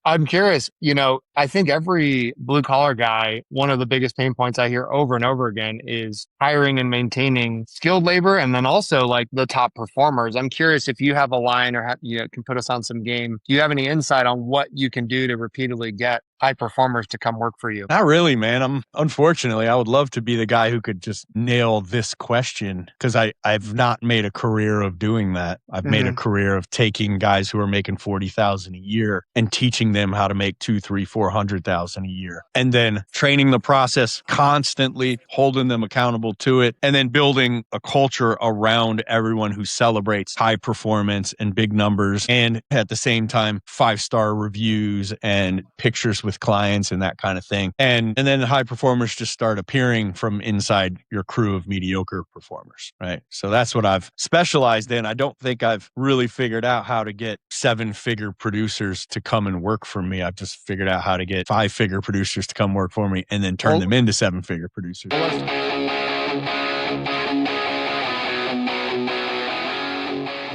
I'm curious, I think every blue collar guy, one of the biggest pain points I hear over and over again is hiring and maintaining skilled labor and then also like the top performers. I'm curious if you have a line or can put us on some game. Do you have any insight on what you can do to repeatedly get high performers to come work for you? Not really, man. Unfortunately, I would love to be the guy who could just nail this question because I've not made a career of doing that. I've made a Hmm. career of taking guys who are making 40,000 a year and teaching them how to make 2, 3, 400,000 a year. And then training the process constantly, holding them accountable to it, and then building a culture around everyone who celebrates high performance and big numbers. And at the same time, 5-star reviews and pictures with clients and that kind of thing. And then the high performers just start appearing from inside your crew of mediocre performers, right? So that's what I've specialized in. I don't think I've really figured out how to get 7-figure producers to come and work for me. I've just figured out how to get 5-figure producers to come work for me and then turn Well, them into 7-figure producers. let's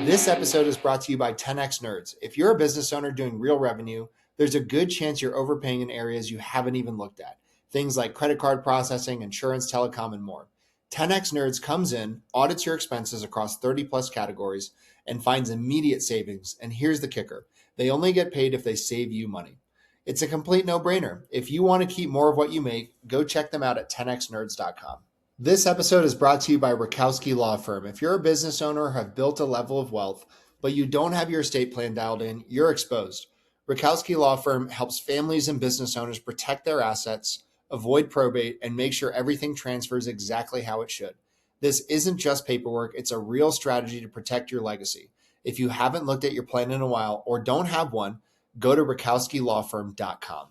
This episode is brought to you by 10x Nerds. If you're a business owner doing real revenue, there's a good chance you're overpaying in areas you haven't even looked at. Things like credit card processing, insurance, telecom, and more. 10x Nerds comes in, audits your expenses across 30 plus categories, and finds immediate savings. And here's the kicker. They only get paid if they save you money. It's a complete no-brainer. If you want to keep more of what you make, go check them out at 10xnerds.com. This episode is brought to you by Rakowski Law Firm. If you're a business owner or have built a level of wealth, but you don't have your estate plan dialed in, you're exposed. Rakowski Law Firm helps families and business owners protect their assets, avoid probate, and make sure everything transfers exactly how it should. This isn't just paperwork, it's a real strategy to protect your legacy. If you haven't looked at your plan in a while or don't have one, go to rakowskilawfirm.com.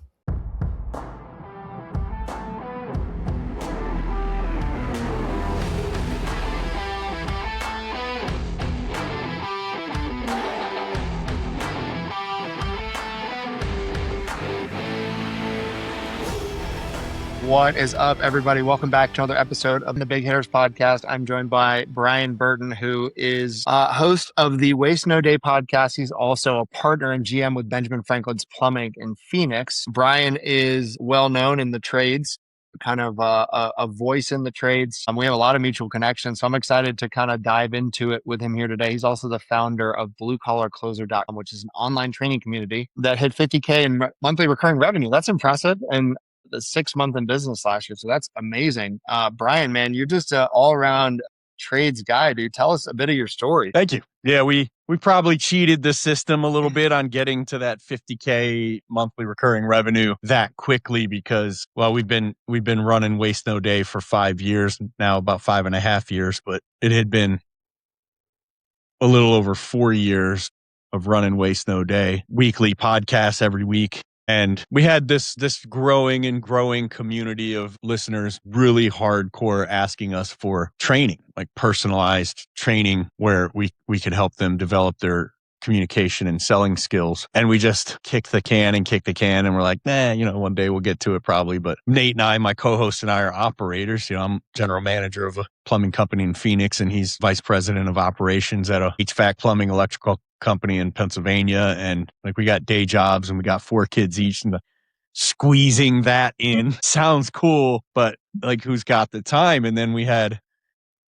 What is up, everybody? Welcome back to another episode of the Big Hitters Podcast. I'm joined by Brian Burton, who is host of the Waste No Day podcast. He's also a partner and GM with Benjamin Franklin's Plumbing in Phoenix. Brian is well known in the trades, kind of a voice in the trades. We have a lot of mutual connections, so I'm excited to kind of dive into it with him here today. He's also the founder of BlueCollarCloser.com, which is an online training community that hit 50K in monthly recurring revenue. That's impressive. And the 6 month in business last year. So that's amazing. Brian, man, you're just an all around trades guy, dude. Tell us a bit of your story. Thank you. Yeah, we probably cheated the system a little bit on getting to that 50K monthly recurring revenue that quickly because, well, we've been running Waste No Day for 5 years now, about 5.5 years, but it had been a little over 4 years of running Waste No Day, weekly podcasts every week. And we had this growing and growing community of listeners really hardcore asking us for training, like personalized training where we could help them develop their communication and selling skills. And we just kicked the can and we're like, one day we'll get to it probably. But Nate and I, my co-host and I are operators. I'm general manager of a plumbing company in Phoenix and he's vice president of operations at a HVAC plumbing electrical company in Pennsylvania. And like we got day jobs and we got 4 kids each and squeezing that in sounds cool, but like who's got the time? And then we had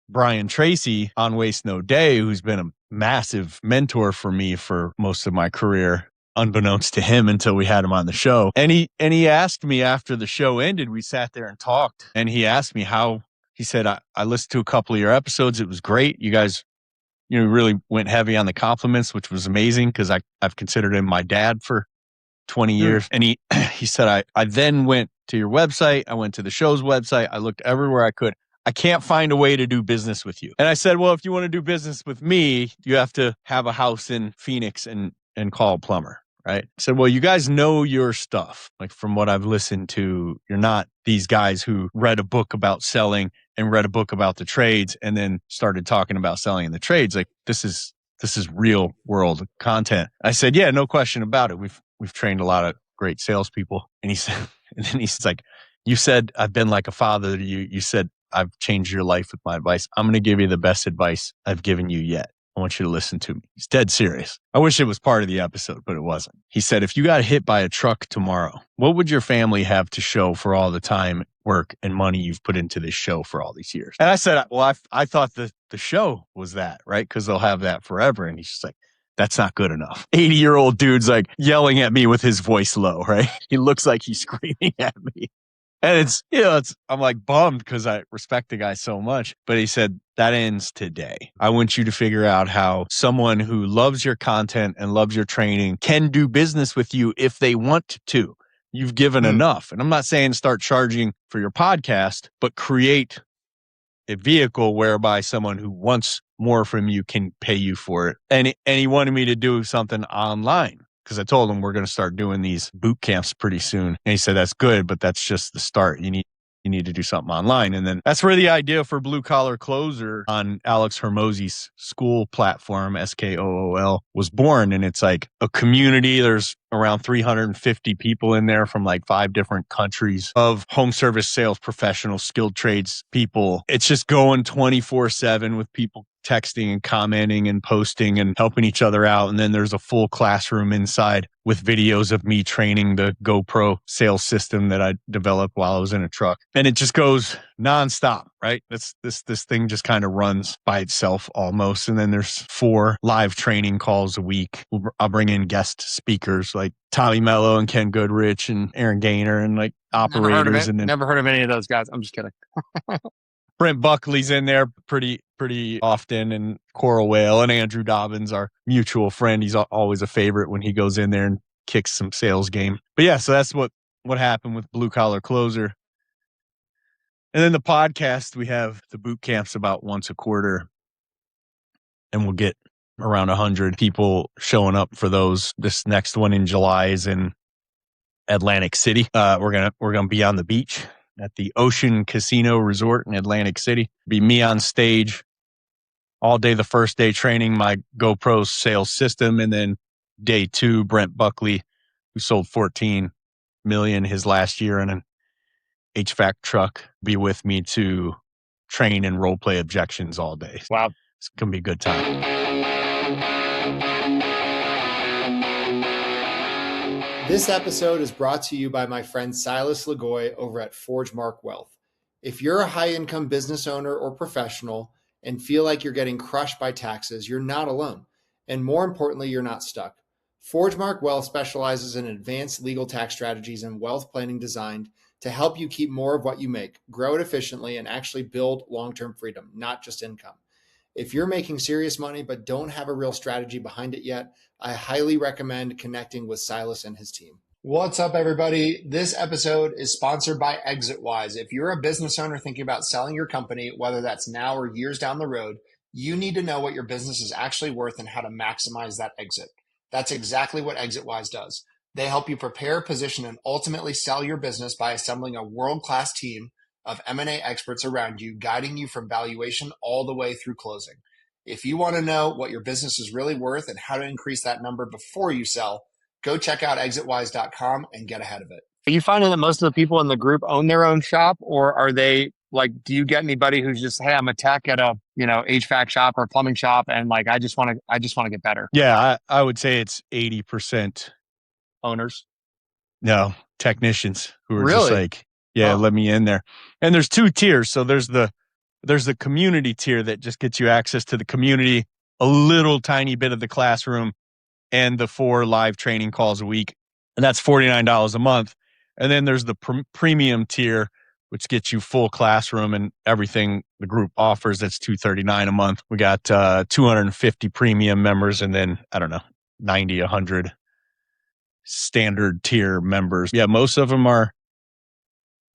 Brian Tracy on Waste No Day, who's been a massive mentor for me for most of my career, unbeknownst to him until we had him on the show. And he asked me after the show ended, we sat there and talked and he asked me he said, I listened to a couple of your episodes. It was great. You guys really went heavy on the compliments, which was amazing because I've considered him my dad for 20 years. And he said, I then went to your website. I went to the show's website. I looked everywhere I could. I can't find a way to do business with you. And I said, well, if you want to do business with me, you have to have a house in Phoenix and call a plumber. Right. I said, well, you guys know your stuff. Like from what I've listened to, you're not these guys who read a book about selling and read a book about the trades and then started talking about selling in the trades. Like this is real world content. I said, yeah, no question about it. We've trained a lot of great salespeople. And he said, and then he's like, you said, I've been like a father to you. You said, I've changed your life with my advice. I'm going to give you the best advice I've given you yet. I want you to listen to me. He's dead serious. I wish it was part of the episode, but it wasn't. He said, if you got hit by a truck tomorrow, what would your family have to show for all the time, work, and money you've put into this show for all these years? And I said, well, I thought the show was that, right? Because they'll have that forever. And he's just like, that's not good enough. 80-year-old dude's like yelling at me with his voice low, right? He looks like he's screaming at me. And I'm like bummed because I respect the guy so much. But he said, that ends today. I want you to figure out how someone who loves your content and loves your training can do business with you if they want to. You've given enough. And I'm not saying start charging for your podcast, but create a vehicle whereby someone who wants more from you can pay you for it. And he wanted me to do something online. Because I told him we're going to start doing these boot camps pretty soon. And he said, that's good, but that's just the start. You need to do something online. And then that's where the idea for Blue Collar Closer on Alex Hormozy's school platform, SKOOL, was born. And it's like a community. There's around 350 people in there from like 5 different countries of home service sales professionals, skilled trades people. It's just going 24/7 with people texting and commenting and posting and helping each other out. And then there's a full classroom inside with videos of me training the GoPro sales system that I developed while I was in a truck. And it just goes nonstop, right? This thing just kind of runs by itself almost. And then there's 4 live training calls a week. I'll bring in guest speakers like Tommy Mello and Ken Goodrich and Aaron Gaynor and like operators. Never heard of any of those guys. I'm just kidding. Brent Buckley's in there pretty often, and Coral Whale and Andrew Dobbins, our mutual friend. He's always a favorite when he goes in there and kicks some sales game. But yeah, so that's what happened with Blue Collar Closer. And then the podcast, we have the boot camps about once a quarter, and we'll get around 100 people showing up for those. This next one in July is in Atlantic City. We're gonna be on the beach at the Ocean Casino Resort in Atlantic City. Be me on stage all day the first day training my GoPro sales system. And then day 2, Brent Buckley, who sold 14 million his last year in an HVAC truck, be with me to train and role play objections all day. Wow. It's going to be a good time. This episode is brought to you by my friend Silas Lagoy over at ForgeMark Wealth. If you're a high-income business owner or professional and feel like you're getting crushed by taxes, you're not alone. And more importantly, you're not stuck. ForgeMark Wealth specializes in advanced legal tax strategies and wealth planning designed to help you keep more of what you make, grow it efficiently, and actually build long-term freedom, not just income. If you're making serious money but don't have a real strategy behind it yet, I highly recommend connecting with Silas and his team. What's up, everybody? This episode is sponsored by ExitWise. If you're a business owner thinking about selling your company, whether that's now or years down the road, you need to know what your business is actually worth and how to maximize that exit. That's exactly what ExitWise does. They help you prepare, position, and ultimately sell your business by assembling a world-class team of M&A experts around you, guiding you from valuation all the way through closing. If you want to know what your business is really worth and how to increase that number before you sell, go check out exitwise.com and get ahead of it. Are you finding that most of the people in the group own their own shop, or are they like, do you get anybody who's just, hey, I'm a tech at a, HVAC shop or a plumbing shop, and like, I just want to get better? Yeah, I would say it's 80% owners. No, technicians who are Really? just like, let me in there. And there's 2 tiers. So there's the community tier that just gets you access to the community, a little tiny bit of the classroom, and the 4 live training calls a week. And that's $49 a month. And then there's the premium tier, which gets you full classroom and everything the group offers. That's $239 a month. We got 250 premium members, and then, I don't know, 90, 100 standard tier members. Yeah, most of them are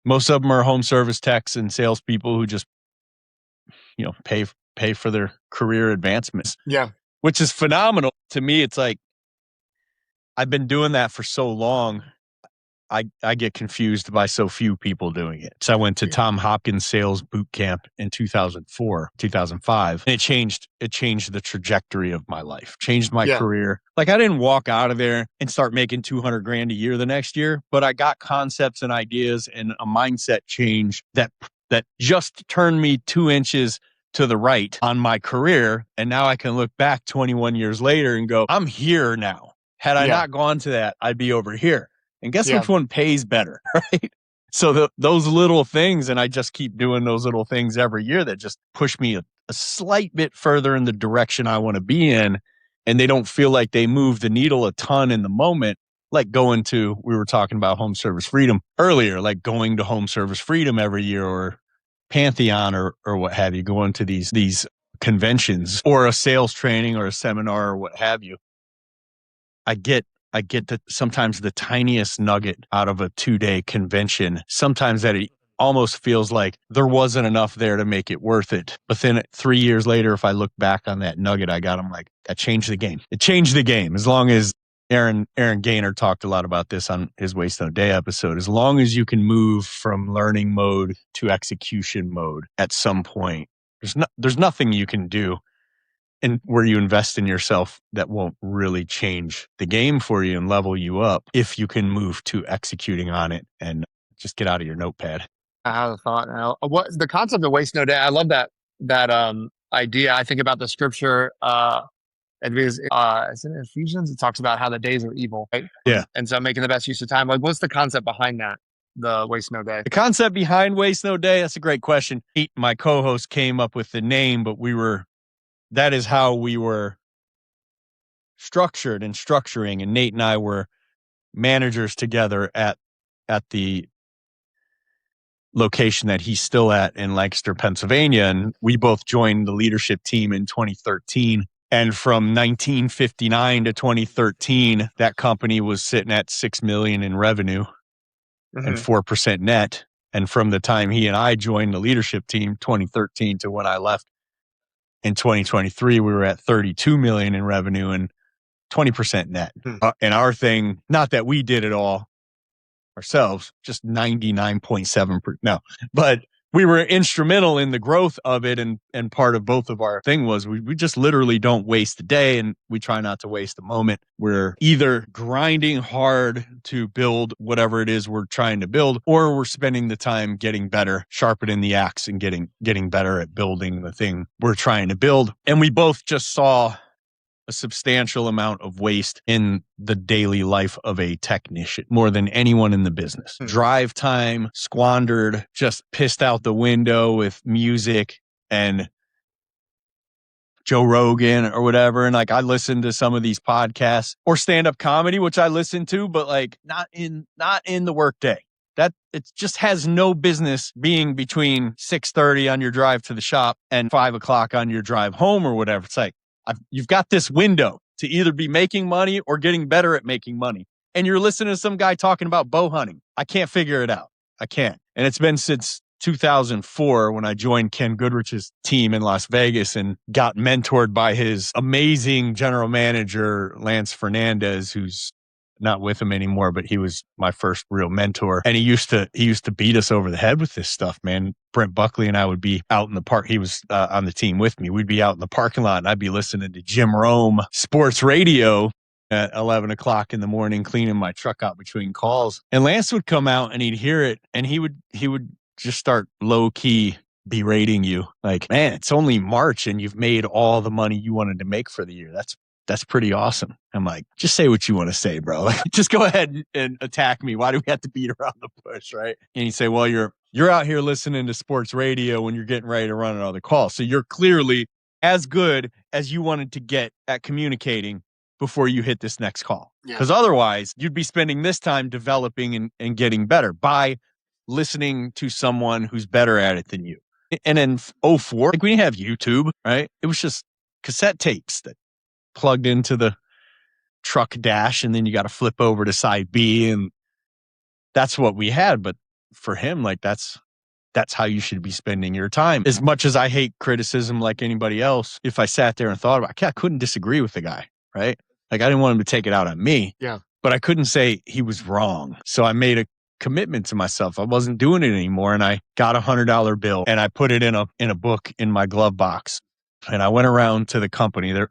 home service techs and salespeople who just, pay for their career advancements. Yeah. Which is phenomenal. To me, it's like, I've been doing that for so long. I get confused by so few people doing it. So I went to Tom Hopkins Sales Boot Camp in 2004, 2005. And it changed the trajectory of my life, changed my career. Like, I didn't walk out of there and start making $200,000 a year the next year, but I got concepts and ideas and a mindset change that just turned me 2 inches to the right on my career. And now I can look back 21 years later and go, I'm here now. Had I not gone to that, I'd be over here. And guess which one pays better, right? So those little things, and I just keep doing those little things every year that just push me a slight bit further in the direction I want to be in. And they don't feel like they move the needle a ton in the moment. Like we were talking about home service freedom earlier, like going to home service freedom every year, or Pantheon or what have you, going to these conventions or a sales training or a seminar or what have you. I get sometimes the tiniest nugget out of a 2-day convention. Sometimes that it almost feels like there wasn't enough there to make it worth it. But then 3 years later, if I look back on that nugget I got, I'm like, that changed the game. It changed the game. As long as Aaron Gaynor talked a lot about this on his Waste No Day episode. As long as you can move from learning mode to execution mode at some point, there's nothing you can do and where you invest in yourself that won't really change the game for you and level you up if you can move to executing on it and just get out of your notepad. I have a thought now. What the concept of waste no day? I love that idea. I think about the scripture. And because it's in Ephesians, it talks about how the days are evil, right? Yeah. And so making the best use of time. Like, what's the concept behind that? The waste no day. The concept behind waste no day. That's a great question. Pete, my co-host, came up with the name, but that is how we were structured and structuring. And Nate and I were managers together at the location that he's still at in Lancaster, Pennsylvania. And we both joined the leadership team in 2013. And from 1959 to 2013, that company was sitting at $6 million in revenue and 4% net. And from the time he and I joined the leadership team, 2013 to when I left in 2023, we were at 32 million in revenue and 20% net. And our thing, not that we did it all ourselves, just 99.7%. No, but we were instrumental in the growth of it. And part of both of our thing was we just literally don't waste a day, and we try not to waste a moment. We're either grinding hard to build whatever it is we're trying to build, or we're spending the time getting better, sharpening the axe and getting better at building the thing we're trying to build. And we both just saw a substantial amount of waste in the daily life of a technician, more than anyone in the business. Drive time squandered, just pissed out the window with music and Joe Rogan or whatever. And like, I listen to some of these podcasts or stand-up comedy, which I listen to, but like not in the workday. That it just has no business being between 6:30 on your drive to the shop and 5:00 on your drive home or whatever. It's like, you've got this window to either be making money or getting better at making money. And you're listening to some guy talking about bow hunting. I can't figure it out. I can't. And it's been since 2004 when I joined Ken Goodrich's team in Las Vegas and got mentored by his amazing general manager, Lance Fernandez, who's not with him anymore, but he was my first real mentor. And he used to beat us over the head with this stuff, man. Brent Buckley and I would be out in the park. He was on the team with me. We'd be out in the parking lot and I'd be listening to Jim Rome sports radio at 11 o'clock in the morning, cleaning my truck out between calls. And Lance would come out and he'd hear it and he would just start low key berating you. Like, man, it's only March and you've made all the money you wanted to make for the year. That's pretty awesome. I'm like, just say what you want to say, bro. Like, just go ahead and attack me. Why do we have to beat around the bush, right? And you say, well, you're out here listening to sports radio when you're getting ready to run another call. So you're clearly as good as you wanted to get at communicating before you hit this next call. Because otherwise, you'd be spending this time developing and getting better by listening to someone who's better at it than you. And in 2004, like, we didn't have YouTube, right? It was just cassette tapes that plugged into the truck dash, and then you got to flip over to side B, and that's what we had. But for him, like, that's how you should be spending your time. As much as I hate criticism like anybody else, if I sat there and thought about it, I couldn't disagree with the guy, right? Like, I didn't want him to take it out on me, but I couldn't say he was wrong. So I made a commitment to myself. I wasn't doing it anymore, and I got $100 bill and I put it in a book in my glove box. And I went around to the company there.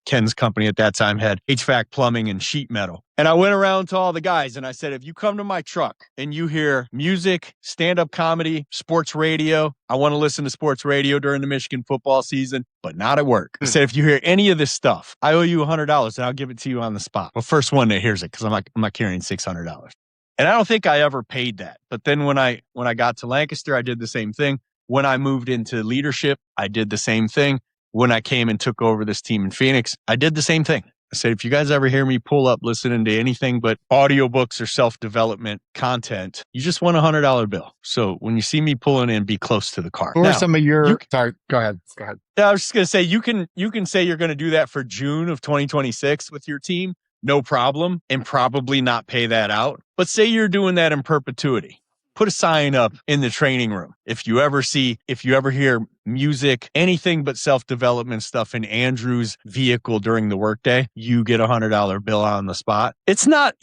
Ken's company at that time had HVAC, plumbing, and sheet metal. And I went around to all the guys and I said, if you come to my truck and you hear music, stand-up comedy, sports radio, I want to listen to sports radio during the Michigan football season, but not at work. I said, if you hear any of this stuff, I owe you $100 and I'll give it to you on the spot. Well, first one that hears it, because I'm not carrying $600. And I don't think I ever paid that. But then when I got to Lancaster, I did the same thing. When I moved into leadership, I did the same thing. When I came and took over this team in Phoenix, I did the same thing. I said, if you guys ever hear me pull up listening to anything but audiobooks or self-development content, you just won $100 bill. So when you see me pulling in, be close to the car. Who are some of your, sorry, go ahead. I was just going to say, you can say you're going to do that for June of 2026 with your team, no problem, and probably not pay that out. But say you're doing that in perpetuity. Put a sign up in the training room. If you ever hear music, anything but self-development stuff in Andrew's vehicle during the workday, you get $100 bill on the spot. It's not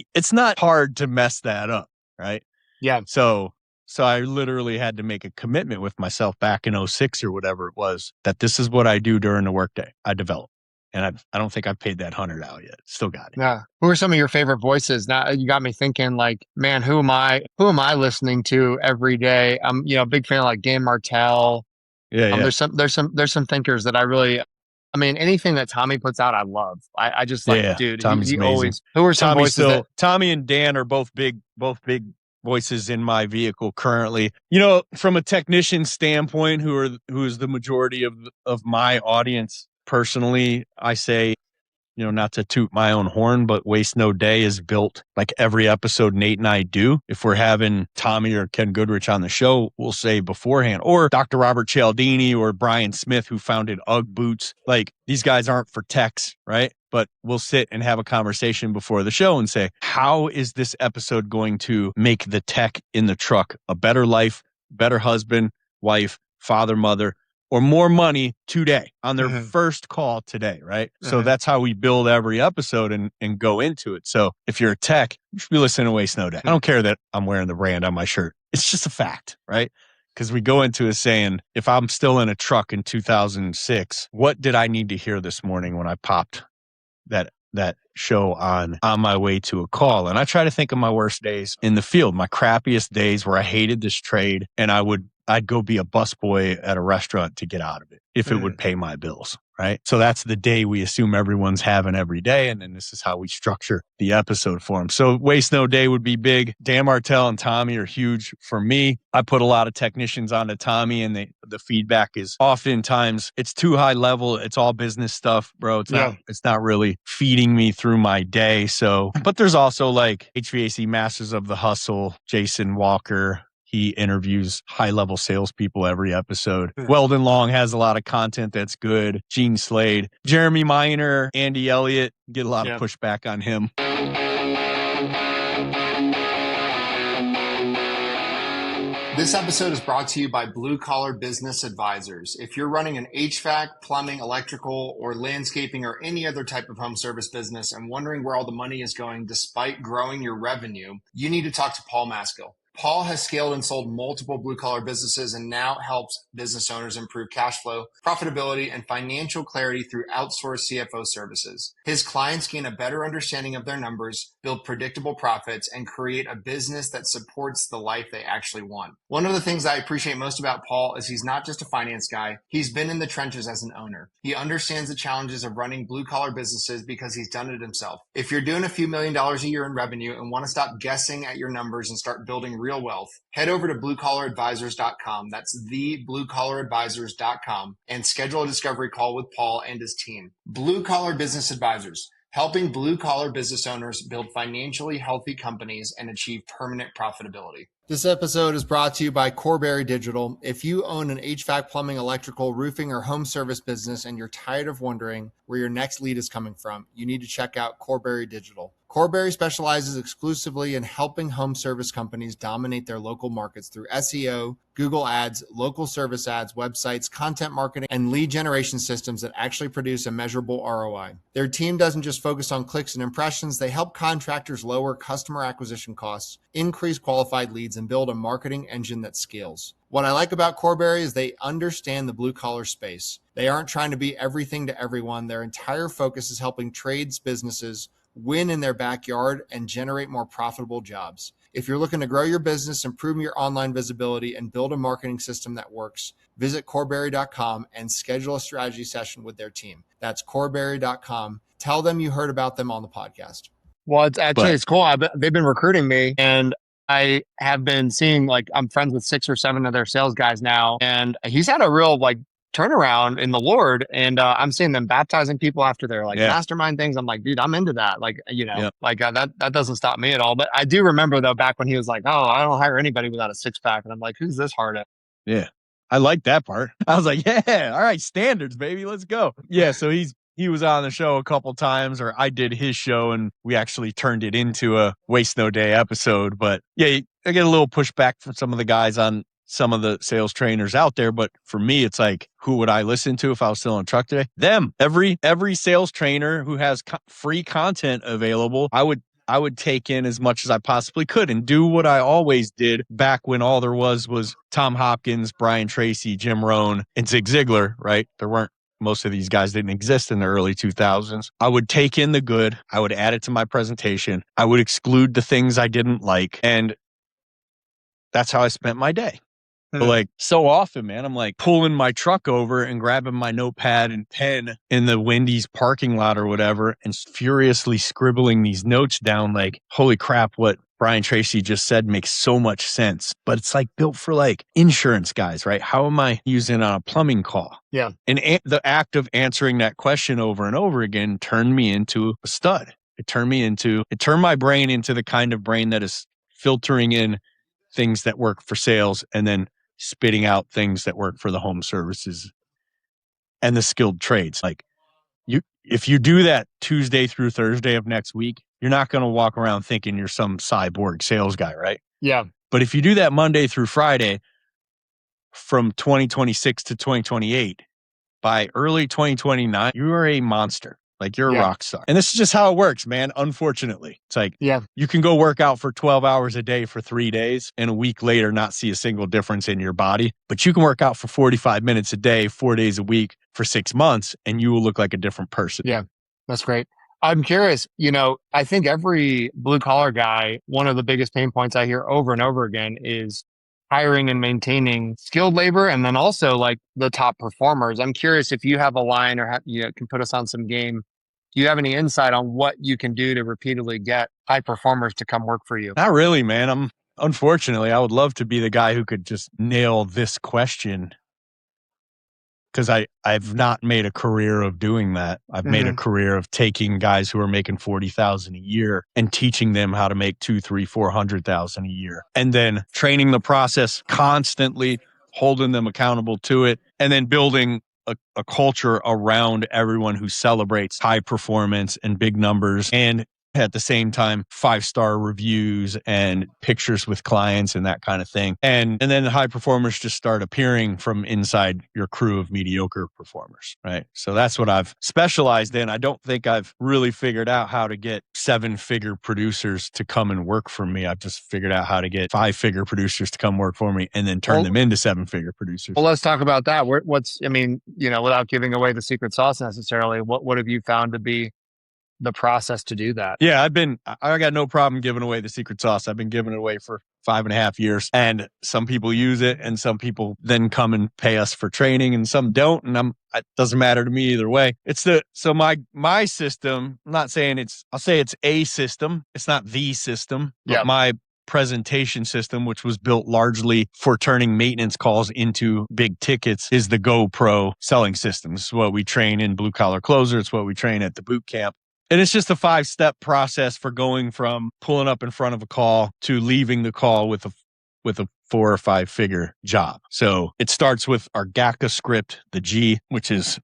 hard to mess that up, right? Yeah. So I literally had to make a commitment with myself back in 06 or whatever it was, that this is what I do during the workday. I develop. And I don't think I've paid that $100 out yet. Still got it. Yeah. Who are some of your favorite voices? Now you got me thinking, like, man, who am I listening to every day? I'm, a big fan of like Dan Martell. Yeah. There's some thinkers that I really, anything that Tommy puts out, I love. I just like, dude, Tommy's he amazing. always, who are some voices Tommy and Dan are both big voices in my vehicle currently. From a technician standpoint, who is the majority of my audience. Personally, I say, not to toot my own horn, but Waste No Day is built like every episode Nate and I do. If we're having Tommy or Ken Goodrich on the show, we'll say beforehand, or Dr. Robert Cialdini or Brian Smith, who founded UGG Boots. Like, these guys aren't for techs, right? But we'll sit and have a conversation before the show and say, how is this episode going to make the tech in the truck a better life, better husband, wife, father, mother, or more money today on their first call today, right? So that's how we build every episode and go into it. So if you're a tech, you should be listening to Waste No Day. I don't care that I'm wearing the brand on my shirt. It's just a fact, right? Because we go into it saying, if I'm still in a truck in 2006, what did I need to hear this morning when I popped that show on my way to a call? And I try to think of my worst days in the field, my crappiest days where I hated this trade, and I'd go be a busboy at a restaurant to get out of it if it would pay my bills, right? So that's the day we assume everyone's having every day. And then this is how we structure the episode for them. So Waste No Day would be big. Dan Martell and Tommy are huge for me. I put a lot of technicians onto Tommy, and the feedback is oftentimes it's too high level. It's all business stuff, bro. It's not really feeding me through my day. So, but there's also like HVAC Masters of the Hustle, Jason Walker. He interviews high-level salespeople every episode. Weldon Long has a lot of content that's good. Gene Slade, Jeremy Miner, Andy Elliott, get a lot of pushback on him. This episode is brought to you by Blue Collar Business Advisors. If you're running an HVAC, plumbing, electrical, or landscaping, or any other type of home service business and wondering where all the money is going despite growing your revenue, you need to talk to Paul Maskill. Paul has scaled and sold multiple blue-collar businesses and now helps business owners improve cash flow, profitability, and financial clarity through outsourced CFO services. His clients gain a better understanding of their numbers, build predictable profits, and create a business that supports the life they actually want. One of the things I appreciate most about Paul is he's not just a finance guy. He's been in the trenches as an owner. He understands the challenges of running blue-collar businesses because he's done it himself. If you're doing a few $1,000,000 a year in revenue and want to stop guessing at your numbers and start building real wealth, head over to bluecollaradvisors.com. That's thebluecollaradvisors.com and schedule a discovery call with Paul and his team. Blue Collar Business Advisors, helping blue-collar business owners build financially healthy companies and achieve permanent profitability. This episode is brought to you by Corberry Digital. If you own an HVAC, plumbing, electrical, roofing, or home service business and you're tired of wondering where your next lead is coming from, you need to check out Corberry Digital. Corberry specializes exclusively in helping home service companies dominate their local markets through SEO, Google Ads, local service ads, websites, content marketing, and lead generation systems that actually produce a measurable ROI. Their team doesn't just focus on clicks and impressions. They help contractors lower customer acquisition costs, increase qualified leads, and build a marketing engine that scales. What I like about Corberry is they understand the blue collar space. They aren't trying to be everything to everyone. Their entire focus is helping trades businesses win in their backyard and generate more profitable jobs. If you're looking to grow your business, improve your online visibility, and build a marketing system that works, visit Corberry.com and schedule a strategy session with their team. That's Corberry.com. Tell them you heard about them on the podcast. Well, it's cool. They've been recruiting me, and I have been seeing, like, I'm friends with 6 or 7 of their sales guys now, and he's had a real like turnaround in the Lord. And I'm seeing them baptizing people after their mastermind things. I'm like, dude, I'm into that. Like, that doesn't stop me at all. But I do remember though, back when he was like, oh, I don't hire anybody without a 6-pack. And I'm like, who's this hard at? Yeah. I like that part. I was like, yeah, all right, standards, baby. Let's go. Yeah. So he was on the show a couple times, or I did his show, and we actually turned it into a Waste No Day episode. But yeah, I get a little pushback from some of the guys on some of the sales trainers out there. But for me, it's like, who would I listen to if I was still in a truck today? Them. Every sales trainer who has free content available, I would take in as much as I possibly could and do what I always did back when all there was Tom Hopkins, Brian Tracy, Jim Rohn, and Zig Ziglar, right? Most of these guys didn't exist in the early 2000s. I would take in the good. I would add it to my presentation. I would exclude the things I didn't like. And that's how I spent my day. But like so often, man, I'm like pulling my truck over and grabbing my notepad and pen in the Wendy's parking lot or whatever and furiously scribbling these notes down like, holy crap, what Brian Tracy just said makes so much sense. But it's like built for like insurance guys, right? How am I using on a plumbing call? Yeah. And the act of answering that question over and over again turned me into a stud. It turned my brain into the kind of brain that is filtering in things that work for sales and then spitting out things that work for the home services and the skilled trades. Like if you do that Tuesday through Thursday of next week, you're not going to walk around thinking you're some cyborg sales guy, right? Yeah. But if you do that Monday through Friday from 2026 to 2028, by early 2029, you are a monster. Like you're a rock star. And this is just how it works, man. Unfortunately, it's like you can go work out for 12 hours a day for 3 days and a week later not see a single difference in your body. But you can work out for 45 minutes a day, 4 days a week for 6 months, and you will look like a different person. Yeah, that's great. I'm curious, I think every blue collar guy, one of the biggest pain points I hear over and over again is hiring and maintaining skilled labor, and then also like the top performers. I'm curious if you have a line or you can put us on some game. Do you have any insight on what you can do to repeatedly get high performers to come work for you? Not really, man. Unfortunately, I would love to be the guy who could just nail this question, because I've not made a career of doing that. I've made a career of taking guys who are making $40,000 a year and teaching them how to make $200,000, $300,000, $400,000 a year, and then training the process constantly, holding them accountable to it, and then building a culture around everyone who celebrates high performance and big numbers, and at the same time 5-star reviews and pictures with clients and that kind of thing. And then the high performers just start appearing from inside your crew of mediocre performers, right? So that's what I've specialized in. I don't think I've really figured out how to get 7-figure producers to come and work for me. I've just figured out how to get 5-figure producers to come work for me and then turn them into 7-figure producers. Well, let's talk about that. Without giving away the secret sauce necessarily, what have you found to be the process to do that? Yeah, I got no problem giving away the secret sauce. I've been giving it away for 5.5 years, and some people use it and some people then come and pay us for training and some don't. And it doesn't matter to me either way. So my system, I'll say it's a system. It's not the system, but my presentation system, which was built largely for turning maintenance calls into big tickets, is the GoPro selling system. This is what we train in Blue Collar Closer. It's what we train at the boot camp. And it's just a 5-step process for going from pulling up in front of a call to leaving the call with a 4 or 5-figure job. So it starts with our GACA script, the G, which is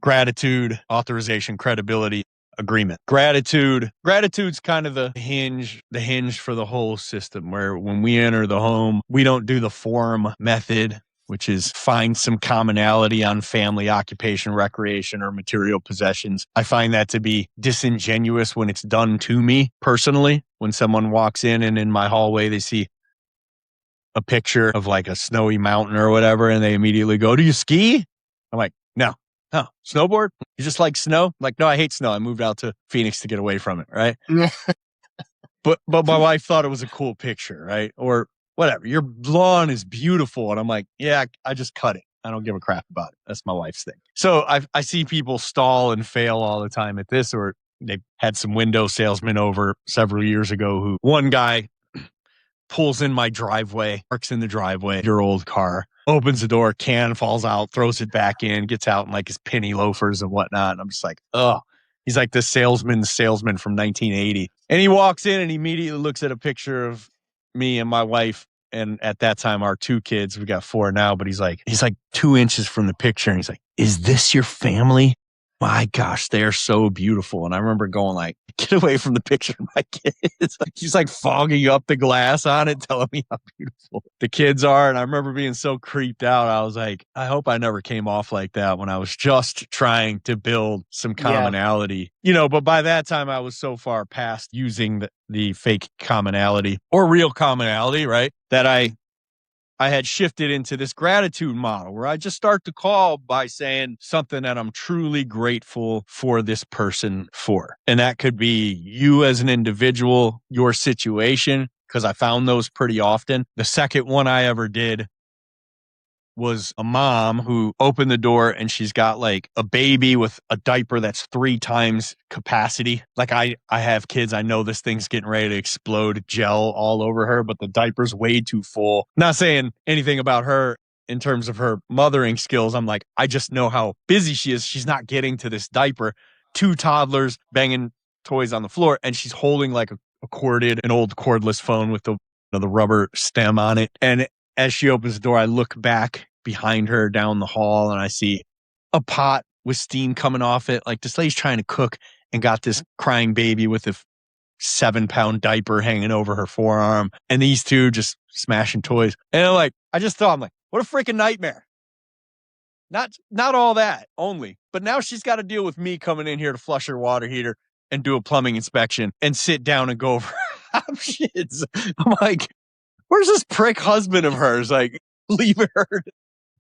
gratitude, authorization, credibility, agreement. Gratitude's kind of the hinge for the whole system, where when we enter the home, we don't do the form method, which is find some commonality on family, occupation, recreation, or material possessions. I find that to be disingenuous when it's done to me personally. When someone walks in and in my hallway, they see a picture of like a snowy mountain or whatever, and they immediately go, "Do you ski?" I'm like, "No." "Oh, snowboard? You just like snow?" I'm like, "No, I hate snow. I moved out to Phoenix to get away from it." Right. But my wife thought it was a cool picture, right? Or whatever. "Your lawn is beautiful." And I'm like, "Yeah, I just cut it. I don't give a crap about it." That's my wife's thing. So I see people stall and fail all the time at this, or they had some window salesmen over several years ago who one guy pulls in my driveway, parks in the driveway, your old car, opens the door, can falls out, throws it back in, gets out in like his penny loafers and whatnot. And I'm just like, oh, he's like the salesman from 1980. And he walks in and immediately looks at a picture of me and my wife. And at that time, our 2 kids, we got 4 now, but he's like 2 inches from the picture. And he's like, "Is this your family? My gosh, they're so beautiful." And I remember going like, "Get away from the picture of my kids." She's like fogging up the glass on it, telling me how beautiful the kids are. And I remember being so creeped out. I was like, I hope I never came off like that when I was just trying to build some commonality, but by that time I was so far past using the fake commonality or real commonality, right? That I had shifted into this gratitude model where I just start the call by saying something that I'm truly grateful for this person for. And that could be you as an individual, your situation, because I found those pretty often. The second one I ever did was a mom who opened the door and she's got like a baby with a diaper that's 3 times capacity. Like I have kids. I know this thing's getting ready to explode gel all over her, but the diaper's way too full. Not saying anything about her in terms of her mothering skills. I'm like, I just know how busy she is. She's not getting to this diaper. 2 toddlers banging toys on the floor. And she's holding like an old cordless phone with the rubber stem on it. And as she opens the door, I look back behind her down the hall and I see a pot with steam coming off it. Like this lady's trying to cook and got this crying baby with a 7-pound diaper hanging over her forearm. And these 2 just smashing toys. And I just thought, I'm like, what a freaking nightmare. Not all that only, but now she's got to deal with me coming in here to flush her water heater and do a plumbing inspection and sit down and go over options. I'm like, where's this prick husband of hers? Like, leave her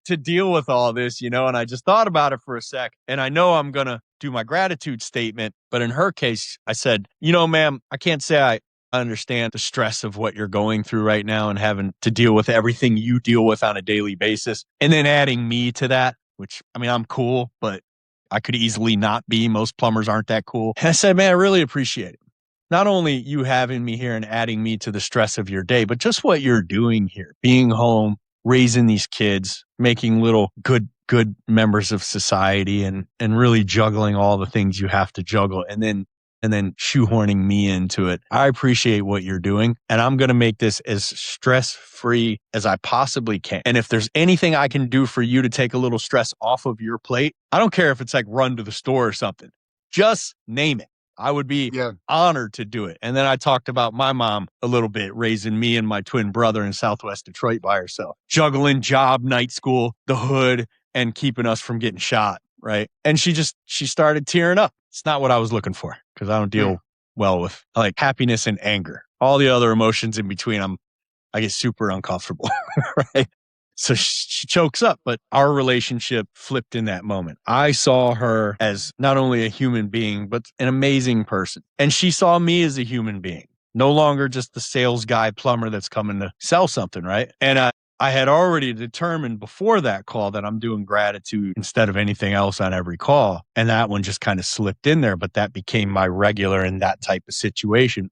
to deal with all this, And I just thought about it for a sec. And I know I'm going to do my gratitude statement. But in her case, I said, "Ma'am, I can't say I understand the stress of what you're going through right now and having to deal with everything you deal with on a daily basis." And then adding me to that, which, I mean, I'm cool, but I could easily not be. Most plumbers aren't that cool. And I said, "Man, I really appreciate it. Not only you having me here and adding me to the stress of your day, but just what you're doing here, being home, raising these kids, making little good members of society and really juggling all the things you have to juggle and then shoehorning me into it. I appreciate what you're doing and I'm going to make this as stress-free as I possibly can. And if there's anything I can do for you to take a little stress off of your plate, I don't care if it's like run to the store or something. Just name it. I would be honored to do it." And then I talked about my mom a little bit, raising me and my twin brother in Southwest Detroit by herself, juggling job, night school, the hood, and keeping us from getting shot. Right. And she started tearing up. It's not what I was looking for because I don't deal well with like happiness and anger. All the other emotions in between, I get super uncomfortable. Right. So she chokes up, but our relationship flipped in that moment. I saw her as not only a human being, but an amazing person. And she saw me as a human being, no longer just the sales guy plumber that's coming to sell something, right? And I had already determined before that call that I'm doing gratitude instead of anything else on every call. And that one just kind of slipped in there, but that became my regular in that type of situation.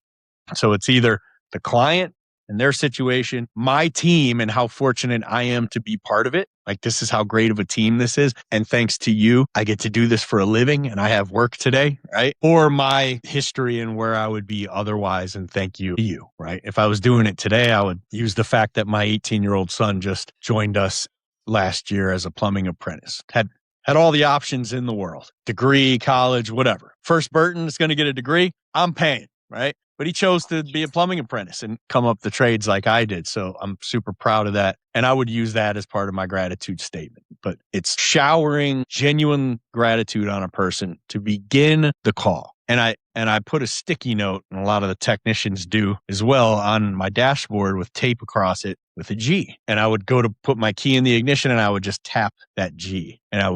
So it's either the client and their situation, my team and how fortunate I am to be part of it. Like this is how great of a team this is. And thanks to you, I get to do this for a living and I have work today, right? Or my history and where I would be otherwise. And thank you to you, right? If I was doing it today, I would use the fact that my 18-year-old son just joined us last year as a plumbing apprentice. Had all the options in the world, degree, college, whatever. First Burton is going to get a degree. I'm paying, right? But he chose to be a plumbing apprentice and come up the trades like I did. So I'm super proud of that. And I would use that as part of my gratitude statement. But it's showering genuine gratitude on a person to begin the call. And I put a sticky note, and a lot of the technicians do as well, on my dashboard with tape across it with a G. And I would go to put my key in the ignition, and I would just tap that G, and I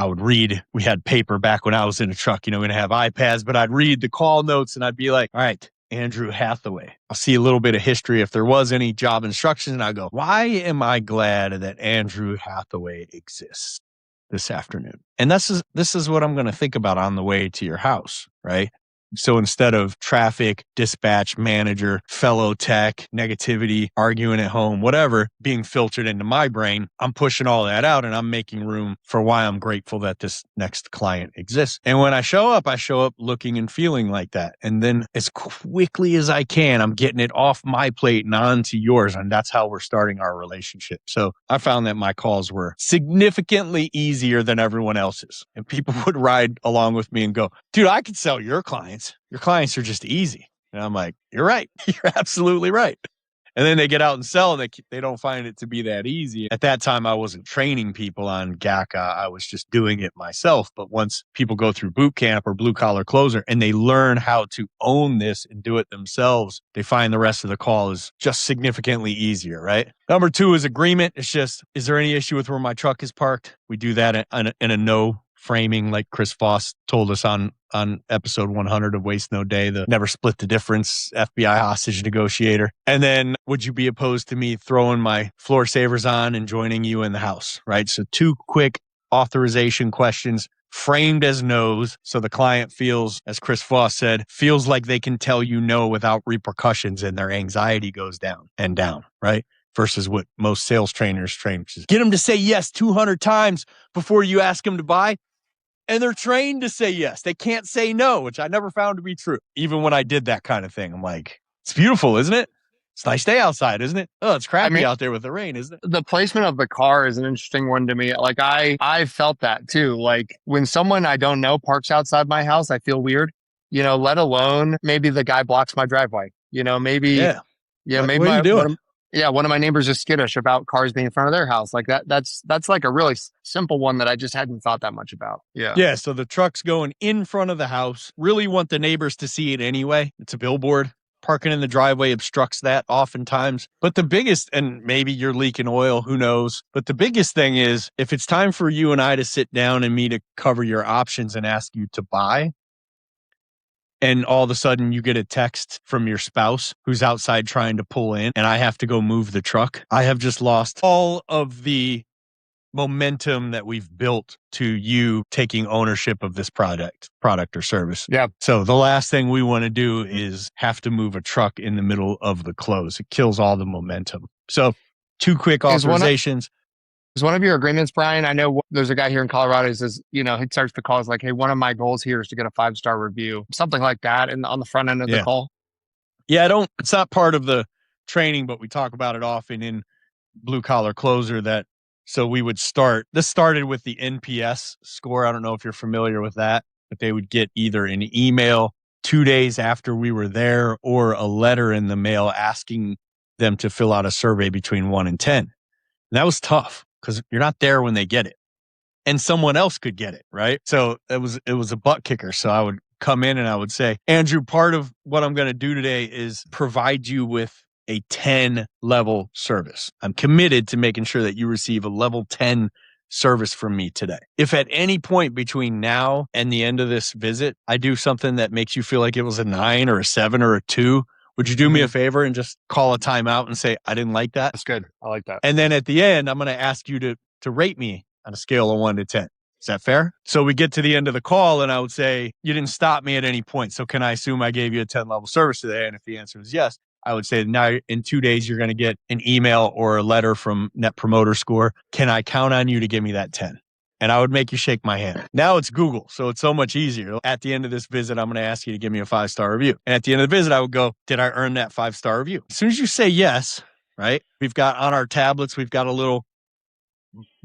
would read. We had paper back when I was in a truck, we didn't have iPads, but I'd read the call notes, and I'd be like, all right, Andrew Hathaway. I'll see a little bit of history if there was any job instructions, and I go, why am I glad that Andrew Hathaway exists this afternoon? And this is what I'm going to think about on the way to your house, right? So instead of traffic, dispatch, manager, fellow tech, negativity, arguing at home, whatever, being filtered into my brain, I'm pushing all that out, and I'm making room for why I'm grateful that this next client exists. And when I show up looking and feeling like that. And then as quickly as I can, I'm getting it off my plate and onto yours. And that's how we're starting our relationship. So I found that my calls were significantly easier than everyone else's. And people would ride along with me and go, dude, I could sell your clients. Your clients are just easy. And I'm like, you're right. You're absolutely right. And then they get out and sell, and they don't find it to be that easy. At that time, I wasn't training people on GACA. I was just doing it myself. But once people go through boot camp or blue collar closer and they learn how to own this and do it themselves, they find the rest of the call is just significantly easier, right? Number 2 is agreement. It's just, is there any issue with where my truck is parked? We do that in a no framing, like Chris Voss told us on episode 100 of Waste No Day, the never split the difference FBI hostage negotiator. And then, would you be opposed to me throwing my floor savers on and joining you in the house, right? So 2 quick authorization questions framed as no's. So the client feels, as Chris Voss said, feels like they can tell you no without repercussions, and their anxiety goes down, right? Versus what most sales trainers train, which is get them to say yes 200 times before you ask them to buy. And they're trained to say yes. They can't say no, which I never found to be true. Even when I did that kind of thing, I'm like, it's beautiful, isn't it? It's a nice day outside, isn't it? Oh, it's crappy out there with the rain, isn't it? The placement of the car is an interesting one to me. Like I felt that too. Like when someone I don't know parks outside my house, I feel weird, let alone maybe the guy blocks my driveway, maybe, maybe what are you doing? one of my neighbors is skittish about cars being in front of their house. Like that's like a really simple one that I just hadn't thought that much about. Yeah. Yeah. So the truck's going in front of the house. Really want the neighbors to see it anyway. It's a billboard. Parking in the driveway obstructs that oftentimes. But the biggest, and maybe you're leaking oil, who knows? But the biggest thing is, if it's time for you and I to sit down and me to cover your options and ask you to buy, and all of a sudden you get a text from your spouse who's outside trying to pull in, and I have to go move the truck, I have just lost all of the momentum that we've built to you taking ownership of this product or service. Yeah. So the last thing we want to do is have to move a truck in the middle of the close. It kills all the momentum. So 2 quick authorizations. Is one of your agreements, Brian? I know there's a guy here in Colorado who says, he starts the calls like, hey, one of my goals here is to get a 5-star review, something like that. And on the front end of the call. Yeah, it's not part of the training, but we talk about it often in blue collar closer that, so we would this started with the NPS score. I don't know if you're familiar with that, but they would get either an email 2 days after we were there or a letter in the mail asking them to fill out a survey between 1 and 10. And that was tough because you're not there when they get it, and someone else could get it, right? So it was a butt kicker. So I would come in and I would say, Andrew, part of what I'm going to do today is provide you with a 10 level service. I'm committed to making sure that you receive a level 10 service from me today. If at any point between now and the end of this visit, I do something that makes you feel like it was a 9 or a 7 or a 2, would you do me a favor and just call a timeout and say, I didn't like that? That's good. I like that. And then at the end, I'm going to ask you to rate me on a scale of 1 to 10. Is that fair? So we get to the end of the call and I would say, you didn't stop me at any point. So can I assume I gave you a 10 level service today? And if the answer is yes, I would say now in 2 days, you're going to get an email or a letter from Net Promoter Score. Can I count on you to give me that 10? And I would make you shake my hand. Now it's Google, so it's so much easier. At the end of this visit, I'm going to ask you to give me a 5-star review. And at the end of the visit, I would go, did I earn that 5-star review? As soon as you say yes, right? We've got on our tablets, we've got a little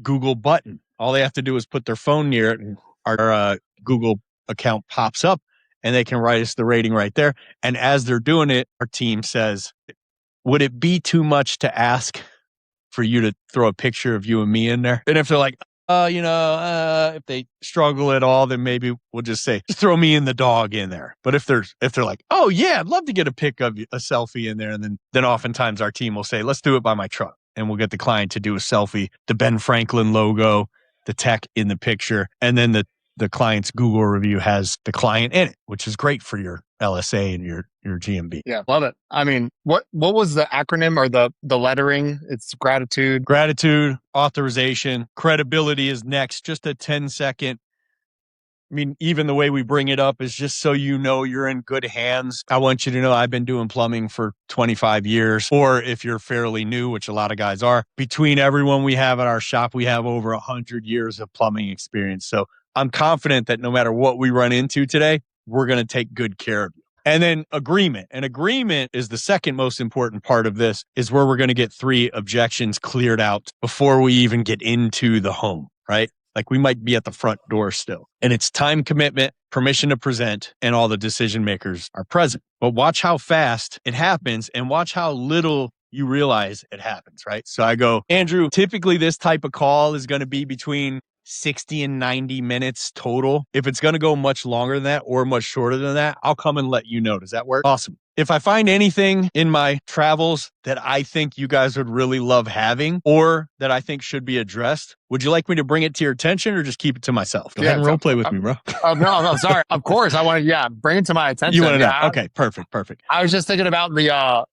Google button. All they have to do is put their phone near it and our Google account pops up and they can write us the rating right there. And as they're doing it, our team says, would it be too much to ask for you to throw a picture of you and me in there? And if they're like, if they struggle at all, then maybe we'll just say, just throw me and the dog in there. But if they're like, oh yeah, I'd love to get a pic of a selfie in there. And then oftentimes our team will say, let's do it by my truck. And we'll get the client to do a selfie, the Ben Franklin logo, the tech in the picture. And then the client's Google review has the client in it, which is great for your LSA and your GMB. Yeah, love it. I mean, what was the acronym or the lettering? It's gratitude, authorization, credibility is next. Just a 10-second. I mean, even the way we bring it up is just so you know you're in good hands. I want you to know I've been doing plumbing for 25 years. Or if you're fairly new, which a lot of guys are, between everyone we have at our shop, we have over 100 years of plumbing experience. So I'm confident that no matter what we run into today, we're going to take good care of you. And then agreement. And agreement is the second most important part of this, is where we're going to get 3 objections cleared out before we even get into the home, right? Like we might be at the front door still. And it's time commitment, permission to present, and all the decision makers are present. But watch how fast it happens and watch how little you realize it happens, right? So I go, Andrew, typically this type of call is going to be between 60 and 90 minutes total. If it's going to go much longer than that or much shorter than that, I'll come and let you know. Does that work? Awesome. If I find anything in my travels that I think you guys would really love having or that I think should be addressed, would you like me to bring it to your attention or just keep it to myself? Go ahead and role play with me, bro. Oh, no, sorry. Of course. I want to, bring it to my attention. You want to know? Okay, perfect. I was just thinking about the,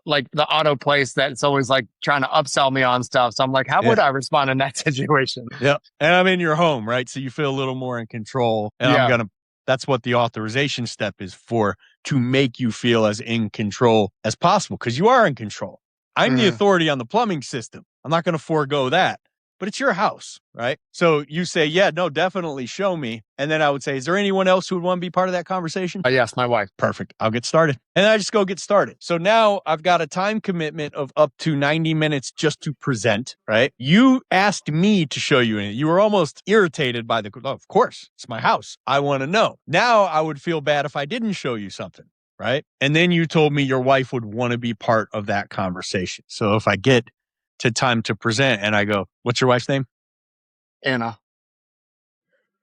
like the auto place that's always like trying to upsell me on stuff. So I'm like, how would I respond in that situation? Yeah. And I'm in your home, right? So you feel a little more in control. And that's what the authorization step is for, to make you feel as in control as possible, because you are in control. I'm the authority on the plumbing system. I'm not going to forego that, but it's your house, right? So you say, yeah, no, definitely show me. And then I would say, is there anyone else who would want to be part of that conversation? Yes, my wife. Perfect. I'll get started. And I just go get started. So now I've got a time commitment of up to 90 minutes just to present, right? You asked me to show you anything. You were almost irritated by of course, it's my house. I want to know. Now I would feel bad if I didn't show you something, right? And then you told me your wife would want to be part of that conversation. So if I get to time to present and I go, what's your wife's name? Anna.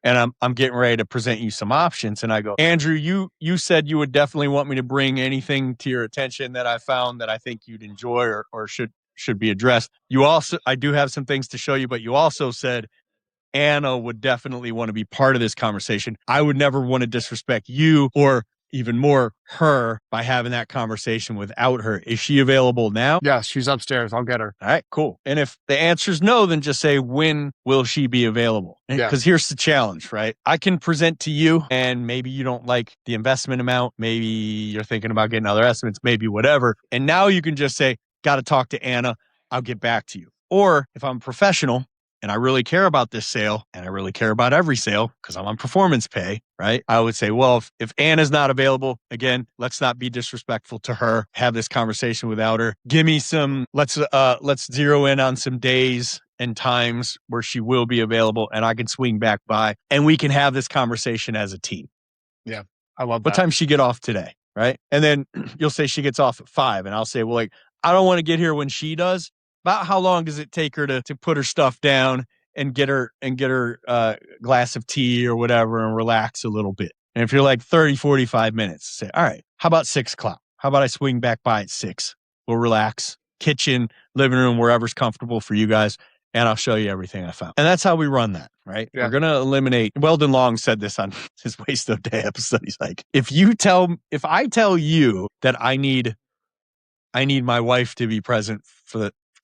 And I'm getting ready to present you some options. And I go, Andrew, you said you would definitely want me to bring anything to your attention that I found that I think you'd enjoy or should be addressed. I do have some things to show you, but you also said Anna would definitely want to be part of this conversation. I would never want to disrespect you or even more her by having that conversation without her. Is she available now? Yes, she's upstairs. I'll get her. All right, cool. And if the answer is no, then just say, when will she be available? Because here's the challenge, right? I can present to you and maybe you don't like the investment amount. Maybe you're thinking about getting other estimates, maybe whatever. And now you can just say, got to talk to Anna. I'll get back to you. Or if I'm a professional and I really care about this sale, and I really care about every sale because I'm on performance pay, right? I would say, well, if Anna's not available, again, let's not be disrespectful to her. Have this conversation without her. Give me some, let's zero in on some days and times where she will be available and I can swing back by and we can have this conversation as a team. Yeah, I love that. What time she get off today, right? And then you'll say she gets off at 5 and I'll say, well, I don't want to get here when she does. About how long does it take her to put her stuff down and get her glass of tea or whatever and relax a little bit? And if you're like 30, 45 minutes, say, all right, how about 6 o'clock? How about I swing back by at 6? We'll relax, kitchen, living room, wherever's comfortable for you guys. And I'll show you everything I found. And that's how we run that, right? Yeah. We're going to eliminate. Weldon Long said this on his Waste of Day episode. He's like, if I tell you that I need my wife to be present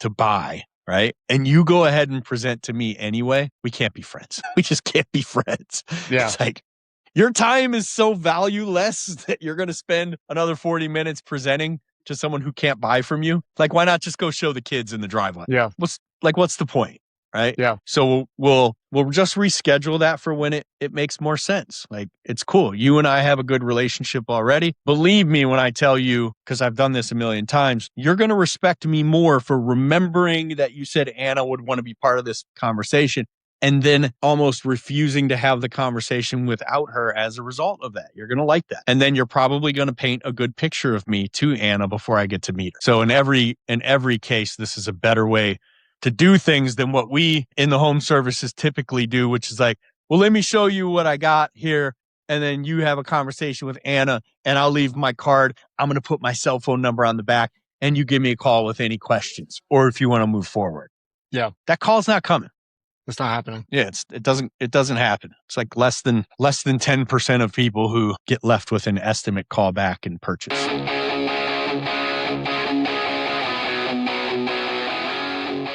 to buy, right? And you go ahead and present to me anyway, we can't be friends. We just can't be friends. Yeah. It's like, your time is so valueless that you're going to spend another 40 minutes presenting to someone who can't buy from you. Like, why not just go show the kids in the driveway? Yeah. What's the point? Right? Yeah. So we'll just reschedule that for when it makes more sense. Like, it's cool. You and I have a good relationship already. Believe me when I tell you, because I've done this a million times, you're going to respect me more for remembering that you said Anna would want to be part of this conversation and then almost refusing to have the conversation without her as a result of that. You're going to like that. And then you're probably going to paint a good picture of me to Anna before I get to meet her. So in every case, this is a better way to do things than what we in the home services typically do, which is like, well, let me show you what I got here. And then you have a conversation with Anna and I'll leave my card. I'm going to put my cell phone number on the back and you give me a call with any questions or if you want to move forward. Yeah. That call's not coming. It's not happening. Yeah, it doesn't happen. It's like less than 10% of people who get left with an estimate call back and purchase.